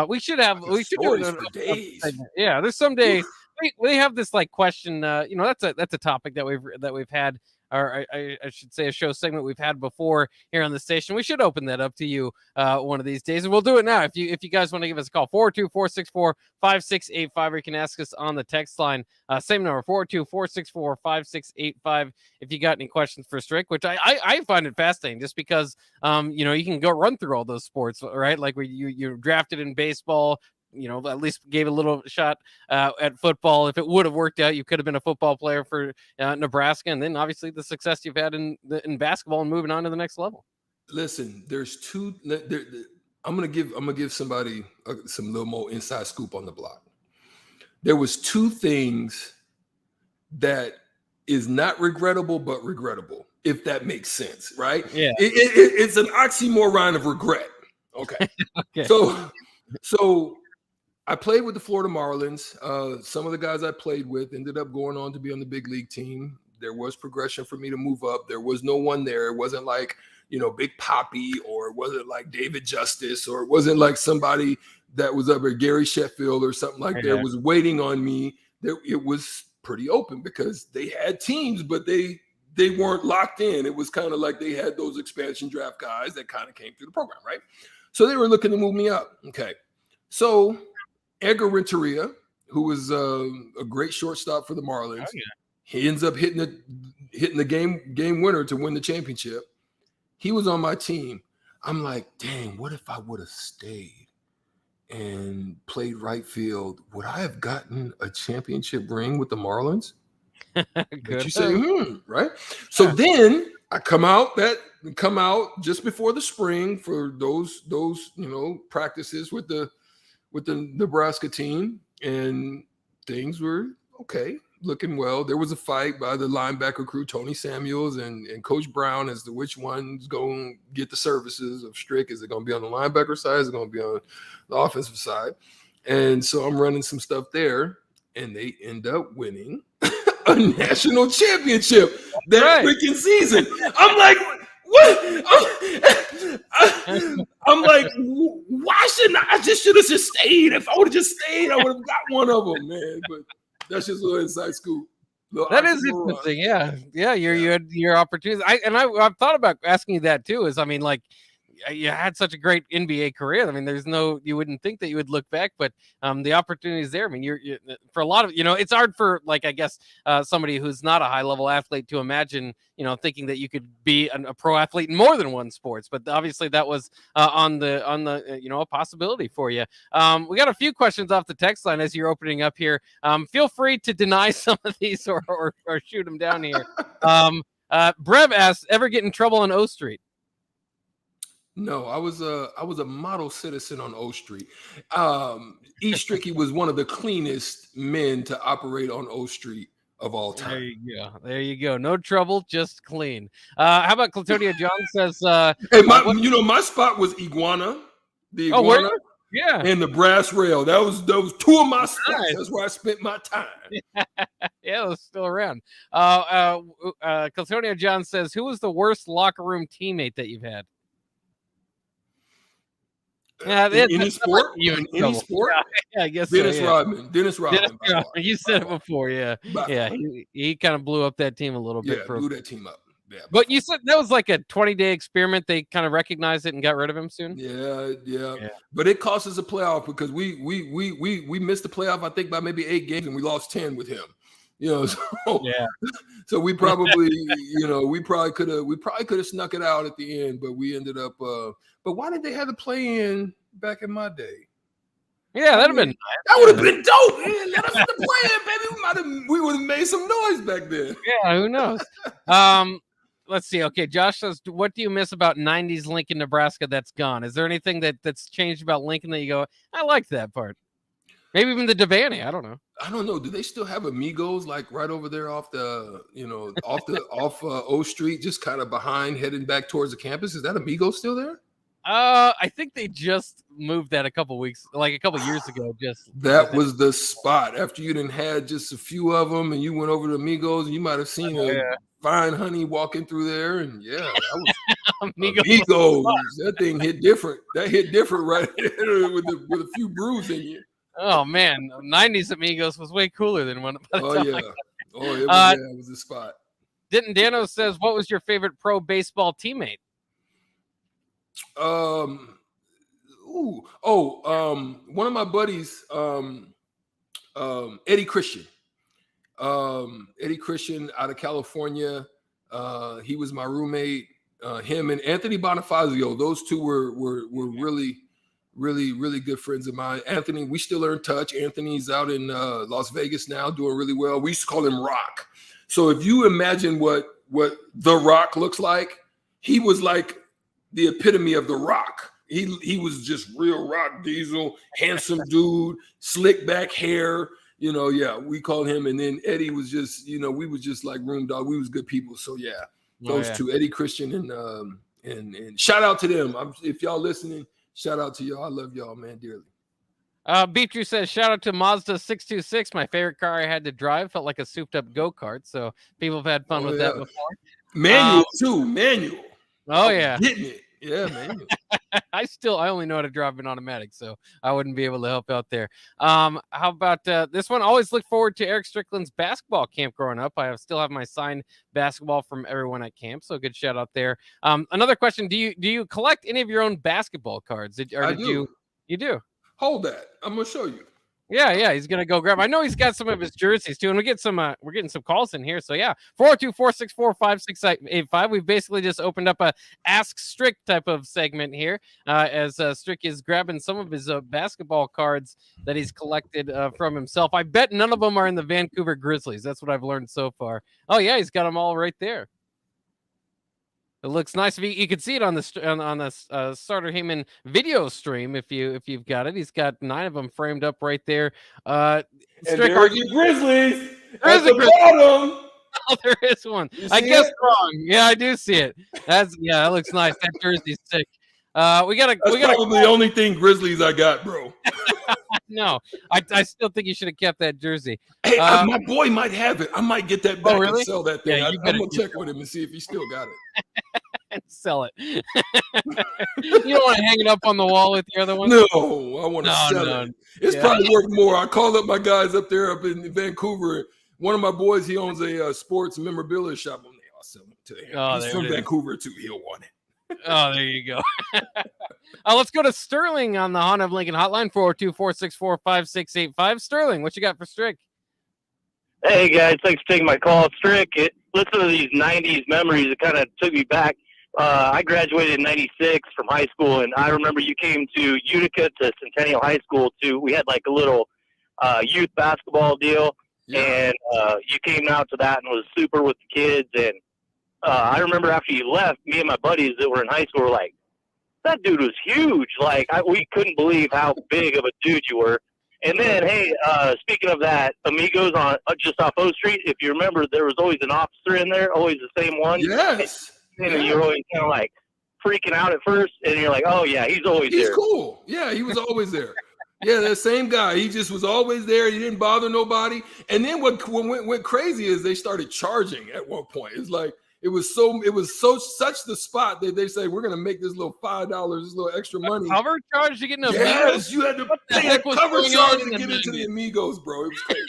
We should do days. Yeah, there's some days we have this like question. That's a topic that we've had, or I should say a show segment we've had before here on the station. We should open that up to you one of these days, and we'll do it now. If you guys want to give us a call, 424-664-5685, or you can ask us on the text line, same number, 424-664-5685. If you got any questions for Strick, which I find it fascinating, just because you can go run through all those sports, right? Like you drafted in baseball. At least gave a little shot at football. If it would have worked out, you could have been a football player for Nebraska, and then obviously the success you've had in basketball and moving on to the next level. Listen, there's two. I'm gonna give somebody some little more inside scoop on the block. There was two things that is not regrettable, but regrettable, if that makes sense, right? Yeah. It's an oxymoron of regret. Okay. Okay. So I played with the Florida Marlins. Some of the guys I played with ended up going on to be on the big league team. There was progression for me to move up. There was no one there. It wasn't like, Big Papi, or it wasn't like David Justice, or it wasn't like somebody that was up at Gary Sheffield or something like that was waiting on me. It was pretty open because they had teams, but they weren't locked in. It was kind of like they had those expansion draft guys that kind of came through the program, right? So they were looking to move me up. Okay. So Edgar Renteria, who was a great shortstop for the Marlins, he ends up hitting the game winner to win the championship. He was on my team. I'm like, dang, what if I would have stayed and played right field? Would I have gotten a championship ring with the Marlins? Good. You say, right? So then I come out just before the spring for those practices with the Nebraska team, and things were okay, looking well. There was a fight by the linebacker crew, Tony Samuels and Coach Brown, as to which one's going to get the services of Strick. Is it going to be on the linebacker side? Is it going to be on the offensive side? And so I'm running some stuff there, and they end up winning a national championship that freaking season. I'm like, what? I'm like, why shouldn't I should have just stayed? If I would have just stayed, I would have got one of them, man. But that's just a little inside scoop. That is interesting. Yeah. You had your opportunities. I've thought about asking you that too. You had such a great NBA career. I mean, you wouldn't think that you would look back, but the opportunity is there. I mean, you're for a lot of, it's hard for somebody who's not a high level athlete to imagine, thinking that you could be a pro athlete in more than one sports. But obviously that was on the a possibility for you. We got a few questions off the text line as you're opening up here. Feel free to deny some of these or shoot them down here. Brev asks, ever get in trouble on O Street? No, I was a model citizen on O Street. E. Stricky was one of the cleanest men to operate on O Street of all time. There you go. No trouble, just clean. How about Clatonia John says? Hey, my spot was Iguana, the Iguana, and the Brass Rail. That was two of my spots. Nice. That's where I spent my time. Yeah, it was still around. Clatonia John says, who was the worst locker room teammate that you've had? Any sport? Any sport? Yeah, I guess Dennis Rodman. Dennis Rodman. You said it before, yeah. He kind of blew up that team a little bit. Yeah, blew that team up. Yeah, but you said that was like a 20-day experiment. They kind of recognized it and got rid of him soon. Yeah. But it cost us a playoff because we missed the playoff, I think, by maybe 8 games, and we lost 10 with him. So we probably, we probably could have snuck it out at the end, but we ended up. But why did they have the play-in back in my day? Yeah, that'd have been nice. That would have been dope, man. Let us in the play-in, baby. We would have made some noise back then. Yeah, who knows? Let's see. Okay, Josh says, what do you miss about 90s Lincoln, Nebraska that's gone? Is there anything that's changed about Lincoln that you go, I liked that part? Maybe even the Devaney. I don't know. Do they still have Amigos like right over there off the, off O Street, just kind of behind, heading back towards the campus? Is that Amigos still there? I think they just moved that a couple years ago. That was the spot. After you done had just a few of them, and you went over to Amigos, and you might have seen a fine honey walking through there, and that was Amigos. That thing hit different. That hit different right with a few brews in you. Oh man, 90s Amigos was way cooler than one. Oh yeah. Oh, it was a spot. Denton Dano says, "What was your favorite pro baseball teammate?" One of my buddies, Eddie Christian. Eddie Christian out of California. He was my roommate. Him and Anthony Bonifazio, those two were really good friends of mine. Anthony, we still are in touch. Anthony's out in Las Vegas now, doing really well. We used to call him Rock. So if you imagine what The Rock looks like, he was like the epitome of The Rock. He was just real Rock Diesel, handsome dude, slick back hair. We called him. And then Eddie was just, we was just like room dog. We was good people. So yeah, those two, Eddie Christian and shout out to them. If y'all listening, shout out to y'all. I love y'all, man, dearly. Beatrice says, shout out to Mazda 626. My favorite car I had to drive. Felt like a souped up go-kart. So people have had fun with that before. Manual too. Manual. Oh yeah. Getting it. Yeah, man. I only know how to drive an automatic, so I wouldn't be able to help out there. How about this one? Always look forward to Eric Strickland's basketball camp growing up. I still have my signed basketball from everyone at camp, so good shout out there. Another question: Do you collect any of your own basketball cards? I do. You do? Hold that. I'm gonna show you. Yeah, he's gonna go grab. I know he's got some of his jerseys too, and we're getting some calls in here. So yeah, 402-464-5685. We've basically just opened up a Ask Strick type of segment here, as Strick is grabbing some of his basketball cards that he's collected from himself. I bet none of them are in the Vancouver Grizzlies. That's what I've learned so far. Oh yeah, he's got them all right there. It looks nice. You can see it on the Starter Heyman video stream if you've got it. He's got 9 of them framed up right there. And there's the Grizzlies at the bottom. Oh, there is one. I guess wrong. Yeah, I do see it. That looks nice. That jersey's sick. We got probably the only thing Grizzlies I got, bro. No, I still think you should have kept that jersey. Hey, my boy might have it. I might get that back and sell that thing. Yeah, I'm gonna check with him and see if he still got it. And sell it. You don't want to hang it up on the wall with the other one? No, I want to sell it. It's probably worth more. I called up my guys up in Vancouver. One of my boys, he owns a sports memorabilia shop. I'll sell it to him. Oh, he's from Vancouver too. He'll want it. Oh, there you go. Let's go to Sterling on the Honda of Lincoln hotline, 402-464-5685. Sterling, what you got for Strick? Hey, guys. Thanks for taking my call. Strick, listen to these 90s memories. It kind of took me back. I graduated in 96 from high school, and I remember you came to Utica to Centennial High School, too. We had like a little youth basketball deal, and you came out to that and was super with the kids. And I remember after you left, me and my buddies that were in high school were like, that dude was huge. Like, we couldn't believe how big of a dude you were. And then, hey, speaking of that, Amigos on just off O Street, if you remember, there was always an officer in there, always the same one. Yes. And you're always kind of like freaking out at first, and you're like, oh, yeah, he's always there. He's cool. Yeah, he was always there. Yeah, that same guy. He just was always there. He didn't bother nobody. And then what went crazy is they started charging at one point. It's like, it was such the spot that they say, we're going to make this little $5, this little extra money. Cover charge to get into Yes, you had to pay a cover charge to get into the Amigos, bro. It was crazy.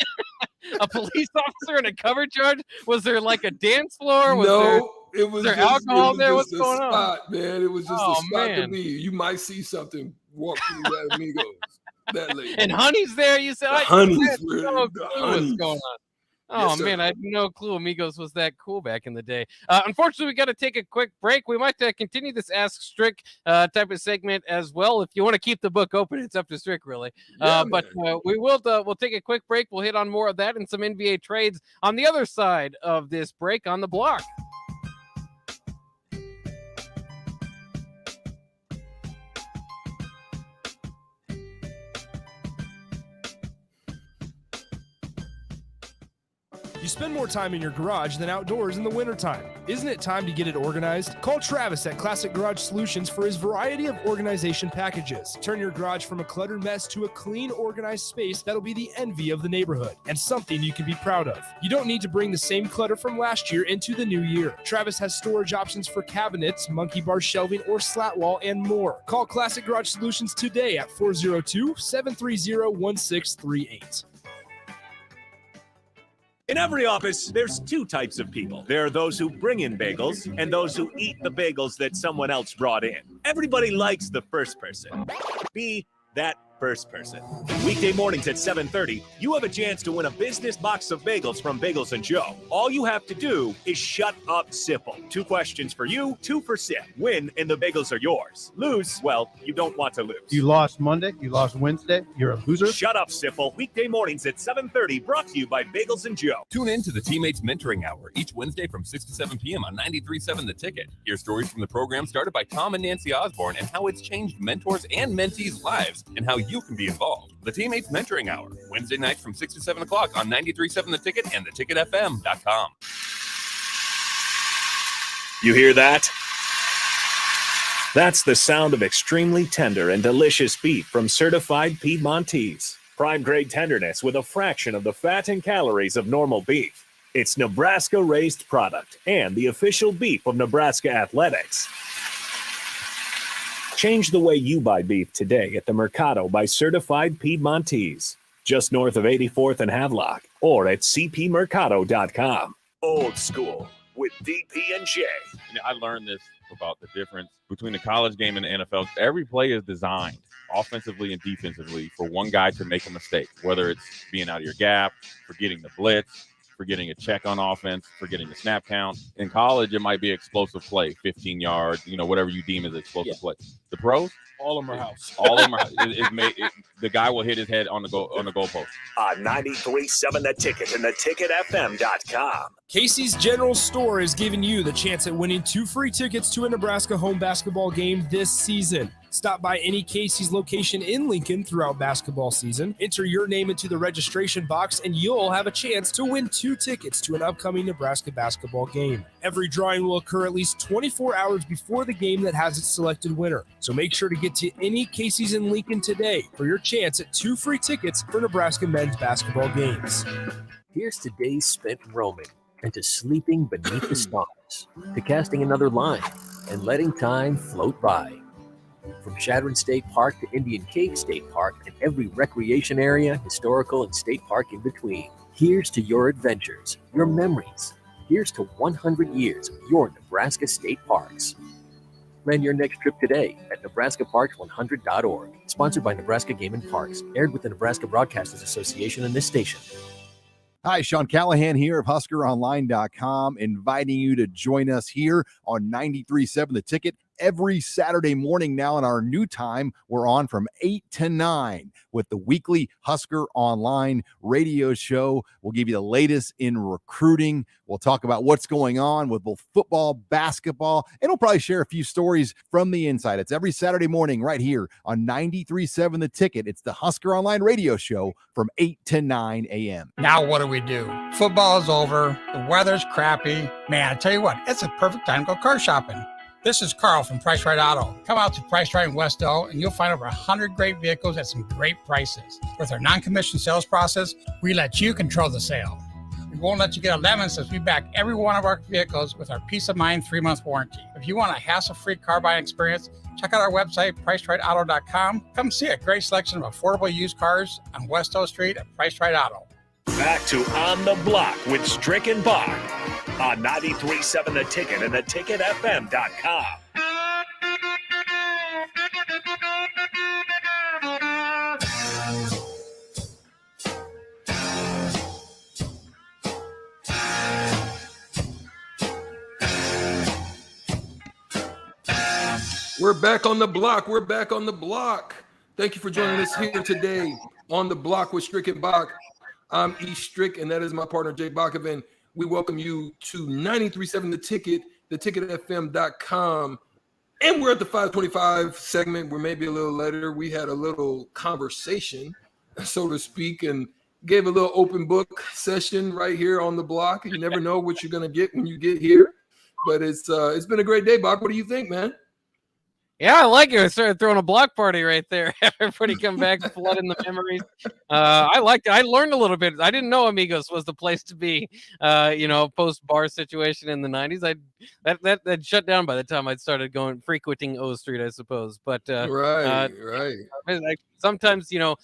A police officer and a cover charge? Was there like a dance floor? It was there just, alcohol there? What's a going spot, on? Man, it was just a spot to me. You might see something walk through that Amigos that late. And Honey's there. You said Honey's what's going on? Oh, Yes, man, I had no clue Amigos was that cool back in the day. Unfortunately, we got to take a quick break. We might continue this Ask Strick type of segment as well. If you want to keep the book open, it's up to Strick, really. But we will we'll take a quick break. We'll hit on more of that and some NBA trades on the other side of this break on the block. You spend more time in your garage than outdoors in the wintertime. Isn't it time to get it organized? Call Travis at Classic Garage Solutions for his variety of organization packages. Turn your garage from a cluttered mess to a clean, organized space that'll be the envy of the neighborhood and something you can be proud of. You don't need to bring the same clutter from last year into the new year. Travis has storage options for cabinets, monkey bar shelving, or slat wall, and more. Call Classic Garage Solutions today at 402-730-1638. In every office, there's two types of people. There are those who bring in bagels and those who eat the bagels that someone else brought in. Everybody likes the first person. Be that first person. Weekday mornings at 7:30, you have a chance to win a business box of bagels from Bagels and Joe. All you have to do is shut up, Sipple. 2 questions for you, 2 for Sip. Win and the bagels are yours. Lose, well, you don't want to lose. You lost Monday, you lost Wednesday, you're a loser. Shut up, Sipple. Weekday mornings at 7:30, brought to you by Bagels and Joe. Tune in to the Teammates Mentoring Hour each Wednesday from 6 to 7 p.m. on 93.7 The Ticket. Hear stories from the program started by Tom and Nancy Osborne and how it's changed mentors and mentees' lives and how you can be involved. The Teammates Mentoring Hour, Wednesday nights from 6 to 7 o'clock on 93.7 The Ticket and theticketfm.com. You hear that? That's the sound of extremely tender and delicious beef from Certified Piedmontese. Prime grade tenderness with a fraction of the fat and calories of normal beef. It's Nebraska-raised product and the official beef of Nebraska Athletics. Change the way you buy beef today at the Mercado by Certified Piedmontese, just north of 84th and Havelock, or at cpmercado.com. Old School with DP and J. I learned this about the difference between the college game and the NFL. Every play is designed offensively and defensively for one guy to make a mistake, whether it's being out of your gap, forgetting the blitz, forgetting a check on offense, forgetting the snap count. In college, it might be explosive play, 15 yards, whatever you deem as explosive play. The pros, all of them are house. All of them are. The guy will hit his head on the goalpost. On 93.7 The Ticket and theticketfm.com. Casey's General Store is giving you the chance at winning 2 free tickets to a Nebraska home basketball game this season. Stop by any Casey's location in Lincoln throughout basketball season. Enter your name into the registration box, and you'll have a chance to win 2 tickets to an upcoming Nebraska basketball game. Every drawing will occur at least 24 hours before the game that has its selected winner. So make sure to get to any Casey's in Lincoln today for your chance at 2 free tickets for Nebraska men's basketball games. Here's to days spent roaming, and to sleeping beneath the stars, to casting another line and letting time float by. From Chadron State Park to Indian Cave State Park and every recreation area, historical, and state park in between. Here's to your adventures, your memories. Here's to 100 years of your Nebraska State Parks. Plan your next trip today at nebraskaparks100.org. Sponsored by Nebraska Game and Parks. Aired with the Nebraska Broadcasters Association and this station. Hi, Sean Callahan here of HuskerOnline.com, inviting you to join us here on 93.7 The Ticket every Saturday morning now. In our new time, we're on from 8 to 9 with the weekly Husker Online radio show. We'll give you the latest in recruiting. We'll talk about what's going on with both football, basketball, and we'll probably share a few stories from the inside. It's every Saturday morning right here on 93.7 The Ticket. It's the Husker Online radio show from 8 to 9 a.m. Now what do we do? Football is over. The weather's crappy. Man, I tell you what, it's a perfect time to go car shopping. This is Carl from Price Right Auto. Come out to Price Right in Westell and you'll find over 100 great vehicles at some great prices. With our non-commissioned sales process, we let you control the sale. We won't let you get a lemon since we back every one of our vehicles with our Peace of Mind 3-month warranty. If you want a hassle-free car buying experience, check out our website, PriceRightAuto.com. Come see a great selection of affordable used cars on West O Street at Price Right Auto. Back to On the Block with Strick and Bach on 93.7 The Ticket and theticketfm.com. We're back on the block. We're back on the block. Thank you for joining us here today on the block with Strick and Bach. I'm E. Strick, and that is my partner, Jay Bakoven. We welcome you to 93.7 The Ticket, theticketfm.com. And we're at the 525 segment. We're maybe a little later. We had a little conversation, so to speak, and gave a little open book session right here on the block. You never know what you're gonna get when you get here, but it's been a great day, Bach. What do you think, man? Yeah, I like it. I started throwing a block party right there. Everybody come back, flooding the memories. I liked it. I learned a little bit. I didn't know Amigos was the place to be. Post bar situation in the 90s. That shut down by the time I started frequenting O Street, I suppose. But right. Sometimes, similar.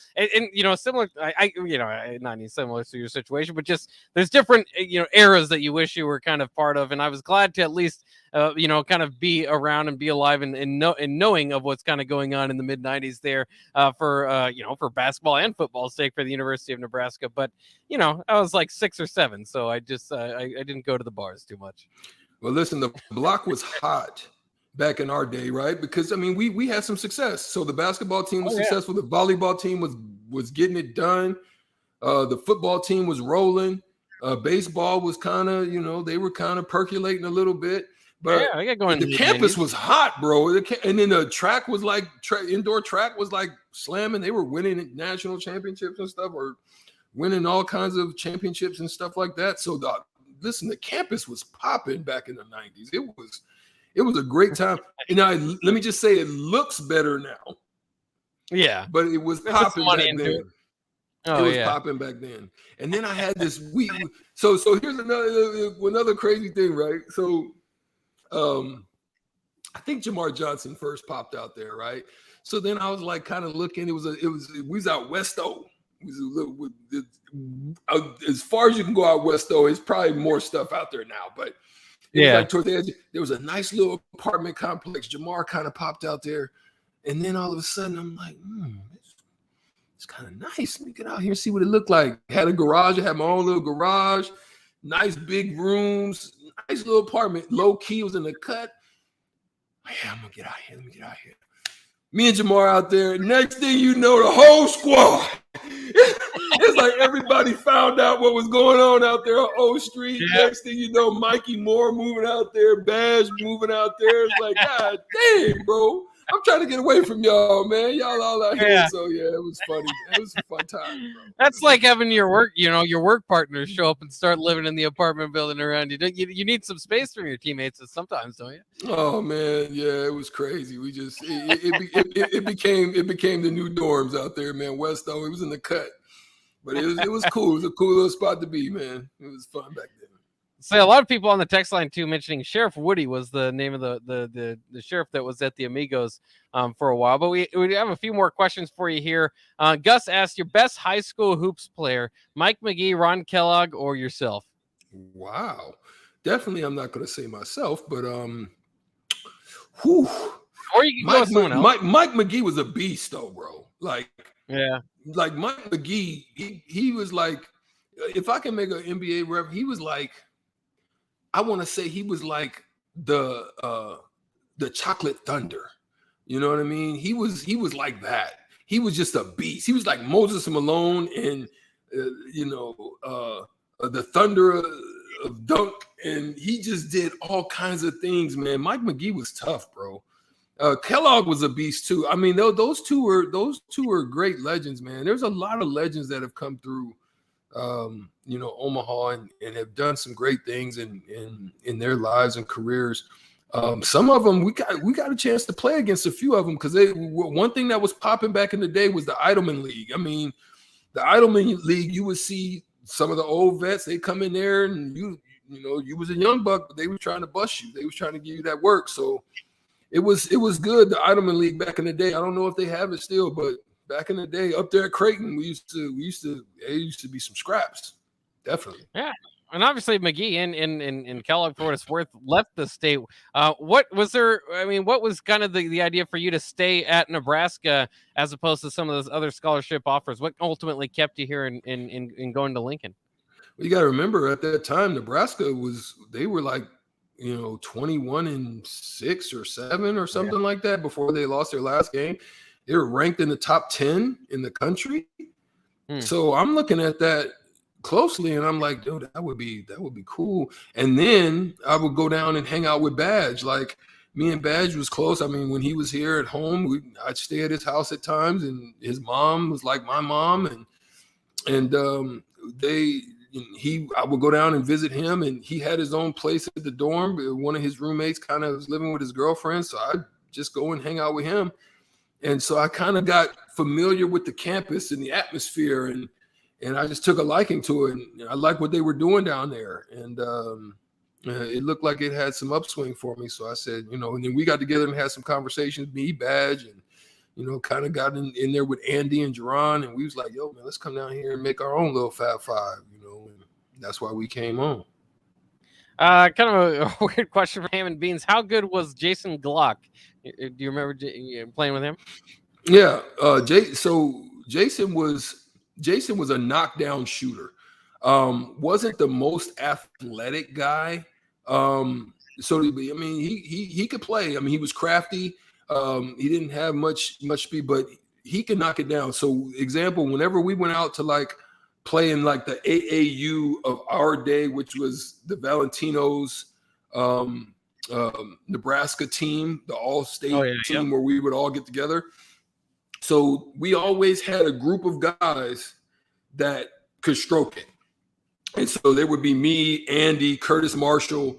Not similar to your situation, but just there's different eras that you wish you were kind of part of, and I was glad to at least kind of be around and be alive and knowing of what's kind of going on in the mid 90s there for basketball and football's sake for the University of Nebraska. But I was like 6 or 7, so I just I didn't go to the bars too much. Well, listen, the block was hot back in our day, right? Because I mean, we had some success. So the basketball team was successful. The volleyball team was getting it done. The football team was rolling. Baseball was kind of, they were kind of percolating a little bit. But I got going. The campus was hot, bro. And then the track was like indoor track was like slamming. They were winning national championships and stuff, or winning all kinds of championships and stuff like that. So the campus was popping back in the 90s. It was a great time. And let me just say, it looks better now. Yeah, but it was popping back then. Oh, it was popping back then. And then I had this week. So here's another crazy thing, right? So I think Jamar Johnson first popped out there, right? So then I was like kind of looking. We was out West O. As far as you can go out West O, it's probably more stuff out there now, but it was like toward the edge. There was a nice little apartment complex. Jamar kind of popped out there, and then all of a sudden I'm like, it's kind of nice. Let me get out here and see what it looked like. Had a garage. I had my own little garage, nice big rooms, nice little apartment. Low key, was in the cut. Yeah, I'm gonna get out here. Let me get out here. Me and Jamar out there. Next thing you know, the whole squad. It's like everybody found out what was going on out there on O Street. Yeah. Next thing you know, Mikey Moore moving out there, Badge moving out there. It's like, God damn, bro. I'm trying to get away from y'all, man. Y'all all out here. Yeah. So yeah, it was funny. It was a fun time, bro. That's like having your work partners show up and start living in the apartment building around you. You need some space from your teammates sometimes, don't you? Oh man, yeah, it was crazy. We just it became the new dorms out there, man. West O, it was in the cut, but it was cool. It was a cool little spot to be, man. It was fun back then. So a lot of people on the text line too mentioning Sheriff Woody was the name of the sheriff that was at the Amigos for a while. But we have a few more questions for you here. Gus asked your best high school hoops player: Mike McGee, Ron Kellogg, or yourself? Wow, definitely. I'm not going to say myself, but or you can go with someone else. Mike McGee was a beast, though, bro. Like Mike McGee, he was like, if I can make an NBA rep, he was like. I want to say he was like the Chocolate Thunder. You know what I mean? He was like that. He was just a beast. He was like Moses Malone and the Thunder of Dunk, and he just did all kinds of things, man. Mike McGee was tough, bro. Kellogg was a beast too. I mean, those two were great legends, man. There's a lot of legends that have come through Omaha and have done some great things in their lives and careers. Some of them we got a chance to play against a few of them because one thing that was popping back in the day was the Idleman League. I mean, the Idleman League, you would see some of the old vets, they come in there and you was a young buck, but they were trying to bust you. They was trying to give you that work. So it was good, the Idleman League back in the day. I don't know if they have it still, but back in the day, up there at Creighton, there used to be some scraps, definitely. Yeah, and obviously McGee and Kellogg, for what it's worth, left the state. What was there? I mean, what was kind of the idea for you to stay at Nebraska as opposed to some of those other scholarship offers? What ultimately kept you here in going to Lincoln? Well, you got to remember at that time, Nebraska they were like 21-6 or 7 or something like that before they lost their last game. They were ranked in the top 10 in the country. So I'm looking at that closely and I'm like, dude, that would be cool. And then I would go down and hang out with Badge. Like me and Badge was close. I mean, when he was here at home, I'd stay at his house at times, and his mom was like my mom. And and I would go down and visit him, and he had his own place at the dorm. One of his roommates kind of was living with his girlfriend, so I'd just go and hang out with him. And so I kind of got familiar with the campus and the atmosphere, and I just took a liking to it. And I liked what they were doing down there, and it looked like it had some upswing for me. So I said, and then we got together and had some conversations, me, Badge, and kind of got in there with Andy and Jerron, and we was like, yo, man, let's come down here and make our own little Fab Five, and that's why we came on. Kind of a weird question for Ham and Beans. How good was Jason Glock? Do you remember playing with him? Yeah, Jason was a knockdown shooter. Wasn't the most athletic guy. He could play. I mean, he was crafty. He didn't have much speed, but he could knock it down. So, example, whenever we went out to like play in like the AAU of our day, which was the Valentinos, Nebraska team, the all-state team where we would all get together. So we always had a group of guys that could stroke it. And so there would be me, Andy, Curtis Marshall,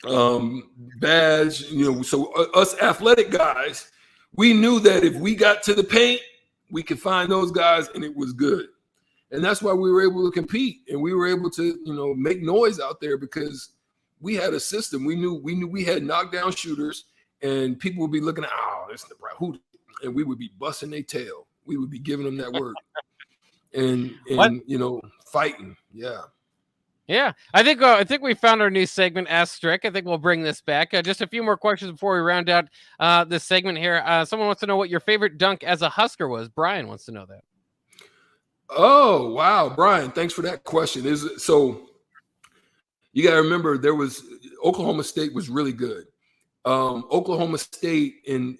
Badge, so us athletic guys, we knew that if we got to the paint, we could find those guys and it was good. And that's why we were able to compete, and we were able to, make noise out there because we had a system. We knew we had knockdown shooters, and people would be looking at, this is who, and we would be busting their tail. We would be giving them that work and fighting. Yeah. Yeah, I think we found our new segment, Ask Strick. I think we'll bring this back. Just a few more questions before we round out this segment here. Someone wants to know what your favorite dunk as a Husker was. Brian wants to know that. Oh, wow, Brian, thanks for that question. So you got to remember Oklahoma State was really good. Oklahoma State in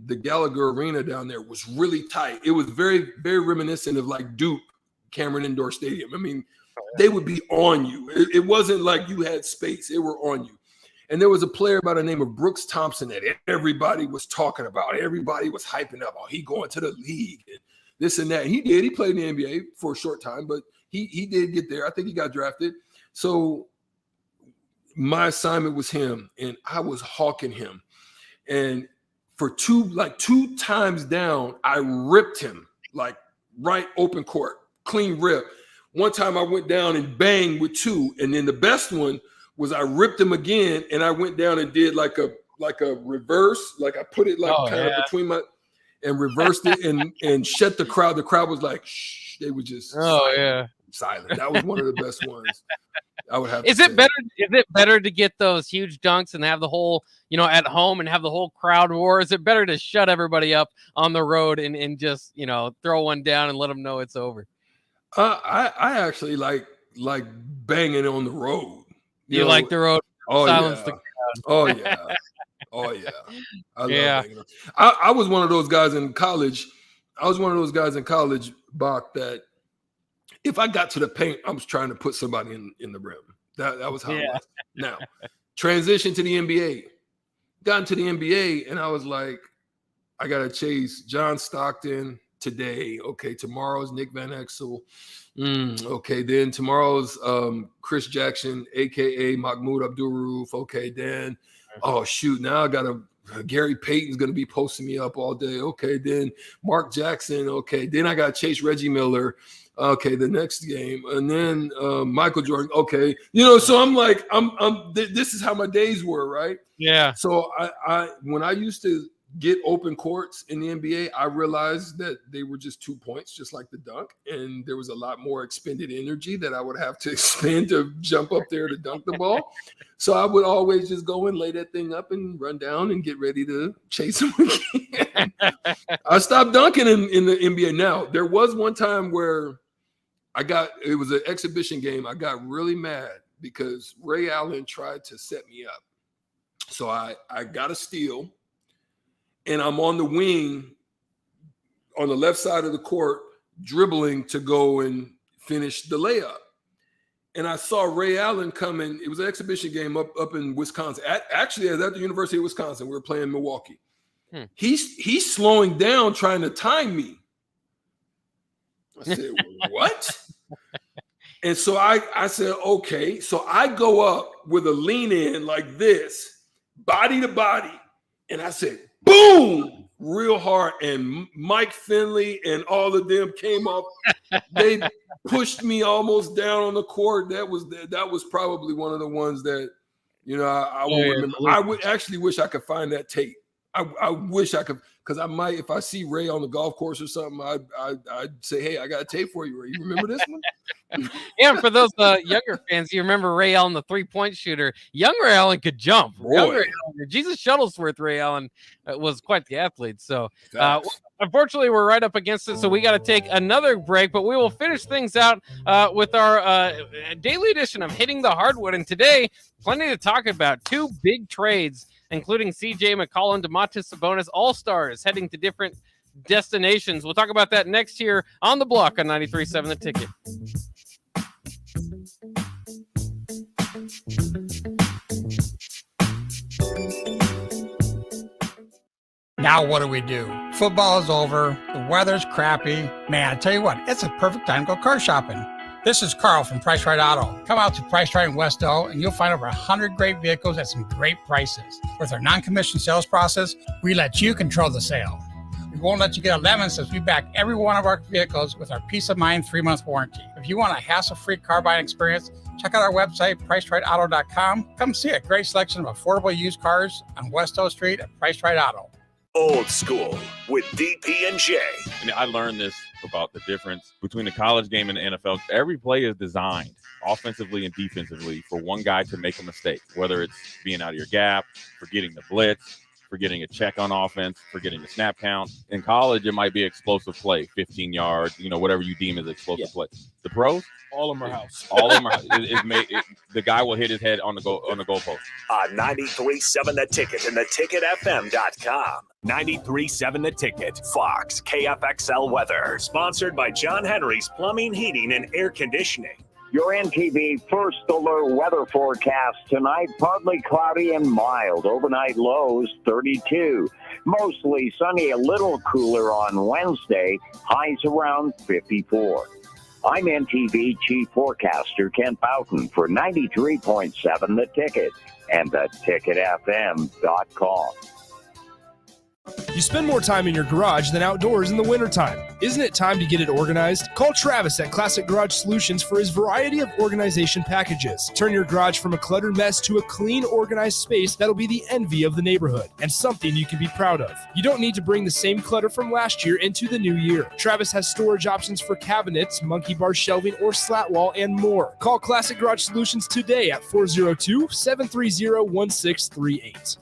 the Gallagher Arena down there was really tight. It was very, very reminiscent of like Duke, Cameron Indoor Stadium. I mean, they would be on you. It wasn't like you had space. They were on you. And there was a player by the name of Brooks Thompson that everybody was talking about. Everybody was hyping up. Oh, he going to the league and this and that. And he did. He played in the NBA for a short time, but he did get there. I think he got drafted. So my assignment was him, and I was hawking him. And for two times down, I ripped him, like right open court, clean rip. One time I went down and banged with two, and then the best one was I ripped him again, and I went down and did like a reverse, like I put it like of between my and reversed it and shut the crowd. The crowd was like, shh. They were just silent. That was one of the best ones. I would have. Is it better to get those huge dunks and have the whole, at home and have the whole crowd roar? Is it better to shut everybody up on the road and just, throw one down and let them know it's over? I actually like banging on the road. You like the road? Silence the crowd. Oh yeah. Oh yeah. I love banging. I was one of those guys in college. Bach, that if I got to the paint, I was trying to put somebody in the rim. That was how it was. Now, transition to the NBA. Got into the NBA, and I was like, I got to chase John Stockton today. Okay, tomorrow's Nick Van Exel. Okay, then tomorrow's Chris Jackson, a.k.a. Mahmoud Abdul-Rauf. Okay, then, oh, shoot, now I got Gary Payton's going to be posting me up all day. Okay, then Mark Jackson. Okay, then I got to chase Reggie Miller. Okay, the next game, and then Michael Jordan. Okay, so I'm like, this is how my days were, right? Yeah. So I when I used to get open courts in the NBA, I realized that they were just 2 points, just like the dunk, and there was a lot more expended energy that I would have to expend to jump up there to dunk the ball. So I would always just go and lay that thing up and run down and get ready to chase them again. I stopped dunking in the NBA. Now, there was one time where it was an exhibition game. I got really mad because Ray Allen tried to set me up. So I got a steal, and I'm on the wing on the left side of the court, dribbling to go and finish the layup. And I saw Ray Allen coming. It was an exhibition game up in Wisconsin. Actually, I was at the University of Wisconsin. We were playing Milwaukee. He's slowing down, trying to time me. I said, well, what? And so I said, okay. So I go up with a lean in like this, body to body. And I said, boom, real hard. And Mike Finley and all of them came up. They pushed me almost down on the court. That was probably one of the ones that, I won't remember. I would actually wish I could find that tape. I wish I could, because I might, if I see Ray on the golf course or something, I'd say, hey, I got a tape for you, Ray. You remember this one? Yeah, for those younger fans, you remember Ray Allen, the three-point shooter. Young Ray Allen could jump. Young Ray Allen, Jesus Shuttlesworth Ray Allen was quite the athlete. So unfortunately, we're right up against it, so we got to take another break, but we will finish things out with our daily edition of Hitting the Hardwood. And today, plenty to talk about. Two big trades, including CJ McCollum, Domantas Sabonis, all-stars heading to different destinations. We'll talk about that next here on The Block on 93.7 The Ticket. Now what do we do? Football is over. The weather's crappy. Man, I tell you what, it's a perfect time to go car shopping. This is Carl from Price Right Auto. Come out to Price Right in West Elk and you'll find over 100 great vehicles at some great prices. With our non-commissioned sales process, we let you control the sale. We won't let you get a lemon since we back every one of our vehicles with our peace of mind 3-month warranty. If you want a hassle-free car buying experience, check out our website, PriceRightAuto.com. Come see a great selection of affordable used cars on West Elk Street at Price Right Auto. Old School with DP and J. And I learned this about the difference between the college game and the NFL. Every play is designed offensively and defensively for one guy to make a mistake, whether it's being out of your gap, forgetting the blitz, forgetting a check on offense, forgetting the snap count. In college, it might be explosive play, 15 yards, whatever you deem as explosive play. The pros, all of them are house. All of them are. The guy will hit his head on the goalpost. On 93.7 The Ticket and theticketfm.com. 93.7 The Ticket. Fox KFXL weather. Sponsored by John Henry's Plumbing, Heating, and Air Conditioning. Your NTV First Alert weather forecast tonight, partly cloudy and mild. Overnight lows 32. Mostly sunny, a little cooler on Wednesday. Highs around 54. I'm NTV Chief Forecaster Kent Boughton for 93.7 The Ticket and theticketfm.com. You spend more time in your garage than outdoors in the wintertime. Isn't it time to get it organized? Call Travis at Classic Garage Solutions for his variety of organization packages. Turn your garage from a cluttered mess to a clean, organized space that'll be the envy of the neighborhood and something you can be proud of. You don't need to bring the same clutter from last year into the new year. Travis has storage options for cabinets, monkey bar shelving, or slat wall, and more. Call Classic Garage Solutions today at 402-730-1638.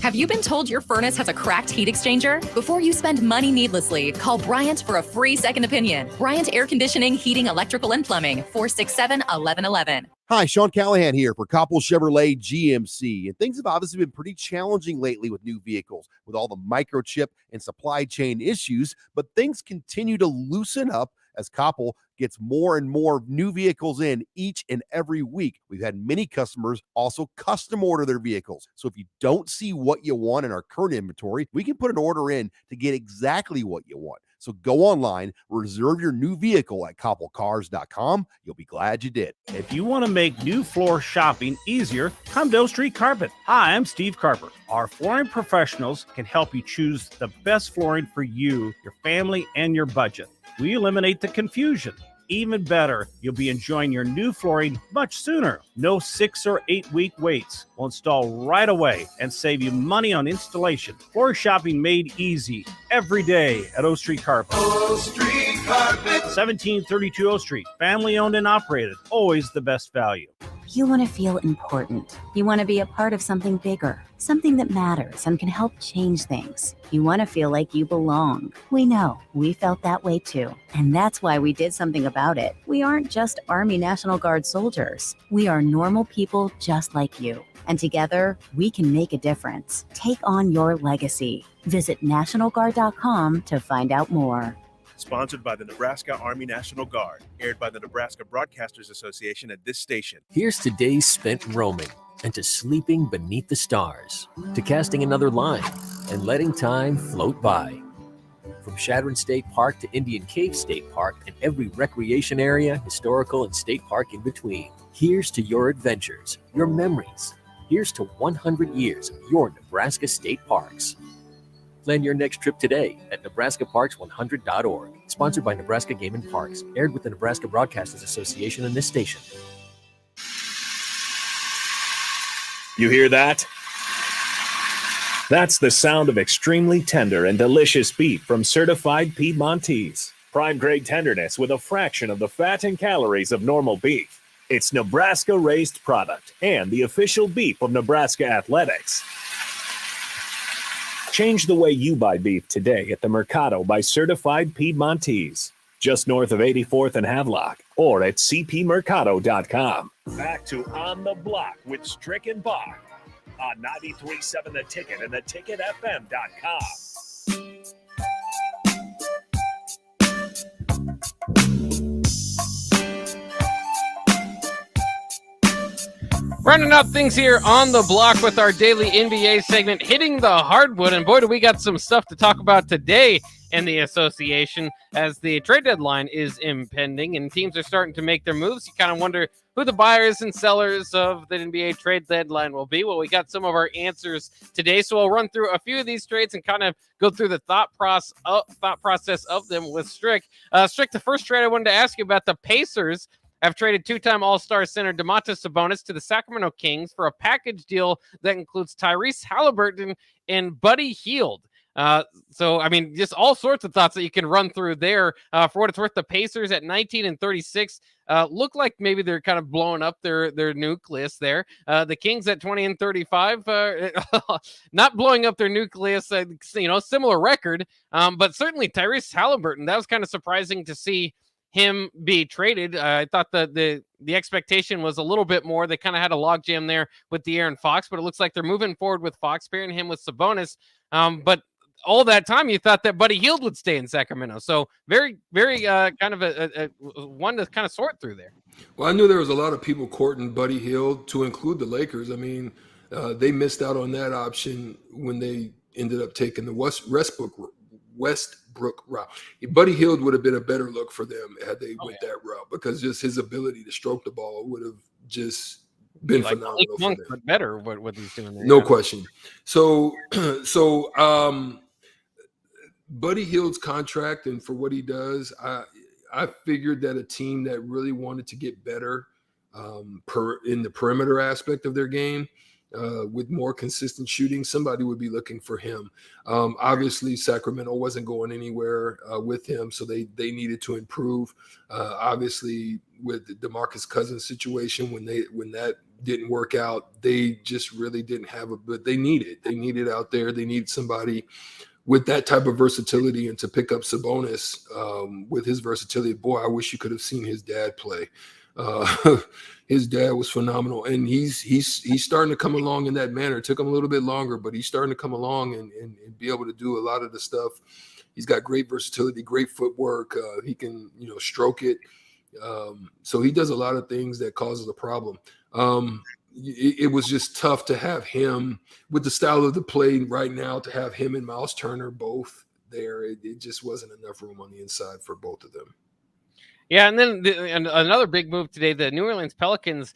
Have you been told your furnace has a cracked heat exchanger? Before you spend money needlessly, call Bryant for a free second opinion. Bryant Air Conditioning, Heating, Electrical, and Plumbing, 467-1111. Hi, Sean Callahan here for Koppel Chevrolet GMC. And things have obviously been pretty challenging lately with new vehicles, with all the microchip and supply chain issues, but things continue to loosen up as Koppel gets more and more new vehicles in each and every week. We've had many customers also custom order their vehicles. So if you don't see what you want in our current inventory, we can put an order in to get exactly what you want. So go online, reserve your new vehicle at koppelcars.com. You'll be glad you did. If you want to make new floor shopping easier, come to Oak Street Carpet. Hi, I'm Steve Carper. Our flooring professionals can help you choose the best flooring for you, your family, and your budget. We eliminate the confusion. Even better, you'll be enjoying your new flooring much sooner. No 6 or 8 week waits. We'll install right away and save you money on installation. Floor shopping made easy every day at Oak Street Carpet. Oak Street Carpet. 1732 Oak Street. Family owned and operated. Always the best value. You want to feel important. You want to be a part of something bigger, something that matters and can help change things. You want to feel like you belong. We know. We felt that way too. And that's why we did something about it. We aren't just Army National Guard soldiers. We are normal people just like you. And together, we can make a difference. Take on your legacy. Visit NationalGuard.com to find out more. Sponsored by the Nebraska Army National Guard. Aired by the Nebraska Broadcasters Association at this station. Here's to days spent roaming and to sleeping beneath the stars, to casting another line and letting time float by. From Shadron State Park to Indian Cave State Park and every recreation area, historical, and state park in between. Here's to your adventures, your memories. Here's to 100 years of your Nebraska state parks. Plan your next trip today at nebraskaparks100.org. Sponsored by Nebraska Game and Parks. Aired with the Nebraska Broadcasters Association and this station. You hear that? That's the sound of extremely tender and delicious beef from Certified Piedmontese. Prime grade tenderness with a fraction of the fat and calories of normal beef. It's Nebraska-raised product and the official beef of Nebraska Athletics. Change the way you buy beef today at the Mercado by Certified Piedmontese, just north of 84th and Havelock, or at cpmercado.com. Back to On the Block with Strick and Bach on 93.7 The Ticket and theticketfm.com. Running up things here on the block with our daily NBA segment, Hitting the Hardwood. And boy, do we got some stuff to talk about today in the association as the trade deadline is impending and teams are starting to make their moves. You kind of wonder who the buyers and sellers of the NBA trade deadline will be. Well, we got some of our answers today, so we'll run through a few of these trades and kind of go through the thought process of them with Strick. Strick, the first trade I wanted to ask you about, the Pacers have traded two-time All-Star center Domantas Sabonis to the Sacramento Kings for a package deal that includes Tyrese Halliburton and Buddy Hield. So, I mean, just all sorts of thoughts that you can run through there. For what it's worth, the Pacers at 19 and 36 look like maybe they're kind of blowing up their nucleus there. The Kings at 20 and 35, not blowing up their nucleus, similar record. But certainly Tyrese Halliburton, that was kind of surprising to see him be traded. I thought the expectation was a little bit more. They kind of had a logjam there with De'Aaron Fox, but it looks like they're moving forward with Fox, pairing him with Sabonis. But all that time, you thought that Buddy Hield would stay in Sacramento. So very, very kind of a one to kind of sort through there. Well, I knew there was a lot of people courting Buddy Hield, to include the Lakers. I mean, they missed out on that option when they ended up taking the Westbrook route. Buddy Hield would have been a better look for them had they went that route, because just his ability to stroke the ball would have just been phenomenal. Monk, but better what he's doing there. No question. So Buddy Hield's contract and for what he does, I figured that a team that really wanted to get better in the perimeter aspect of their game, with more consistent shooting, somebody would be looking for him. Obviously, Sacramento wasn't going anywhere with him, so they needed to improve. Obviously, with the DeMarcus Cousins situation, when that didn't work out, they just really didn't have but they needed out there. They needed somebody with that type of versatility, and to pick up Sabonis with his versatility. Boy, I wish you could have seen his dad play. His dad was phenomenal, and he's starting to come along in that manner. It took him a little bit longer, but he's starting to come along and be able to do a lot of the stuff. He's got great versatility, great footwork. He can, stroke it. So he does a lot of things that causes a problem. It was just tough to have him with the style of the play right now, to have him and Miles Turner both there. It just wasn't enough room on the inside for both of them. Yeah, and then another big move today, the New Orleans Pelicans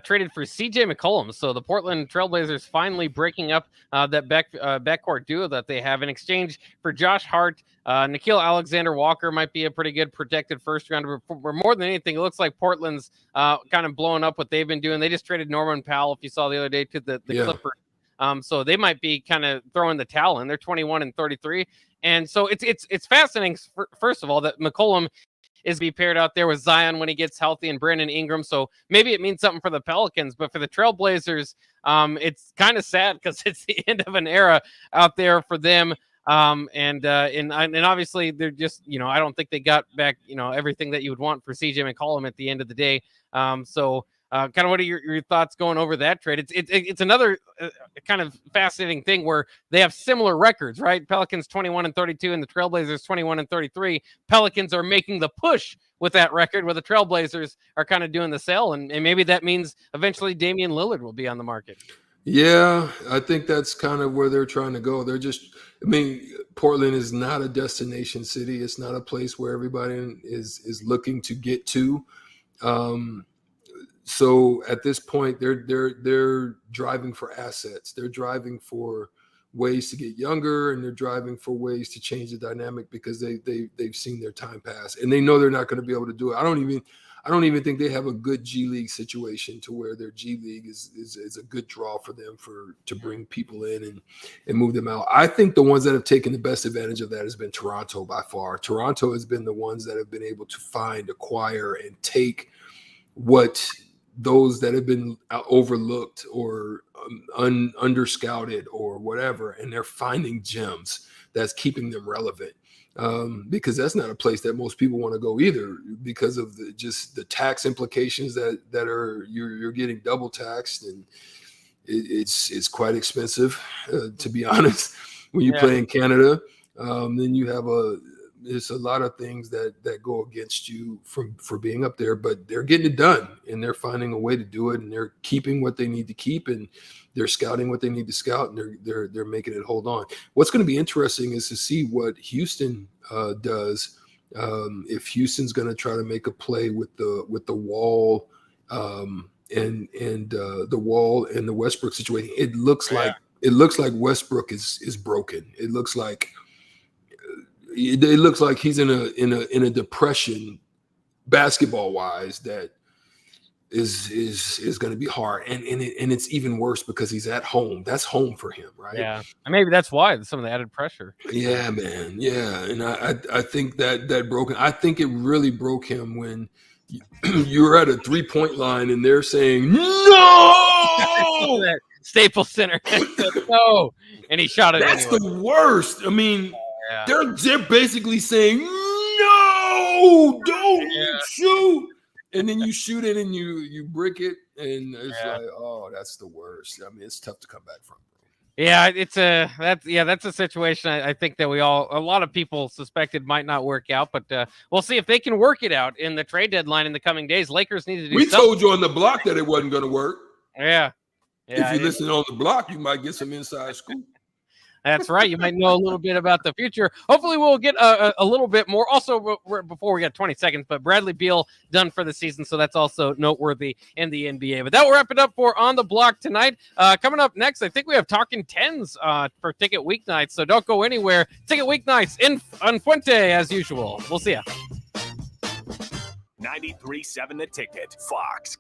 traded for C.J. McCollum. So the Portland Trailblazers finally breaking up that backcourt duo that they have in exchange for Josh Hart. Nickeil Alexander-Walker might be a pretty good protected first rounder. But more than anything, it looks like Portland's kind of blowing up what they've been doing. They just traded Norman Powell, if you saw the other day, to the Clippers. So they might be kind of throwing the towel in. They're 21 and 33. And so it's fascinating, first of all, that McCollum is be paired out there with Zion when he gets healthy and Brandon Ingram. So maybe it means something for the Pelicans, but for the Trailblazers, it's kind of sad because it's the end of an era out there for them. And obviously they're just, I don't think they got back, everything that you would want for CJ McCollum at the end of the day. Kind of what are your thoughts going over that trade? It's another kind of fascinating thing where they have similar records, right? Pelicans 21 and 32 and the Trailblazers 21 and 33. Pelicans are making the push with that record, where the Trailblazers are kind of doing the sell, and maybe that means eventually Damian Lillard will be on the market. Yeah, I think that's kind of where they're trying to go. Portland is not a destination city. It's not a place where everybody is looking to get to. So at this point, they're driving for assets. They're driving for ways to get younger, and they're driving for ways to change the dynamic because they've seen their time pass, and they know they're not going to be able to do it. I don't even think they have a good G League situation to where their G League is a good draw for them to bring people in and move them out. I think the ones that have taken the best advantage of that has been Toronto by far. Toronto has been the ones that have been able to find, acquire, and take what those that have been overlooked or under-scouted or whatever, and they're finding gems that's keeping them relevant. Because that's not a place that most people want to go either, because of the tax implications that are you're getting double taxed, and it's quite expensive to be honest when you play in Canada. Then you have there's a lot of things that go against you for being up there, but they're getting it done, and they're finding a way to do it, and they're keeping what they need to keep, and they're scouting what they need to scout, and they're making it hold on. What's going to be interesting is to see what Houston does. If Houston's going to try to make a play with the wall and the wall and the Westbrook situation, it looks like Westbrook is broken. It looks like he's in a depression basketball wise that is going to be hard, and it's even worse because he's at home. That's home for him, right? Yeah, and maybe that's why some of the added pressure. Yeah, man. Yeah, and I think that broken. I think it really broke him when you're at a 3-point line and they're saying no. Staples Center, no, and he shot it. That's anyway. The worst. I mean, they're basically saying no, don't shoot. And then you shoot it and you brick it, and it's like, oh, that's the worst. I mean, it's tough to come back from. Yeah, that's a situation I think that a lot of people suspected might not work out, but we'll see if they can work it out in the trade deadline in the coming days. Lakers need to do. We something. told you on the block that it wasn't going to work. Yeah. If you listen on the block, you might get some inside scoop. That's right. You might know a little bit about the future. Hopefully, we'll get a little bit more. Also, before we got 20 seconds, but Bradley Beal done for the season, so that's also noteworthy in the NBA. But that will wrap it up for On the Block tonight. Coming up next, I think we have Talking Tens for Ticket Weeknights, so don't go anywhere. Ticket Weeknights on Fuente, as usual. We'll see ya. 93.7 The Ticket, Fox,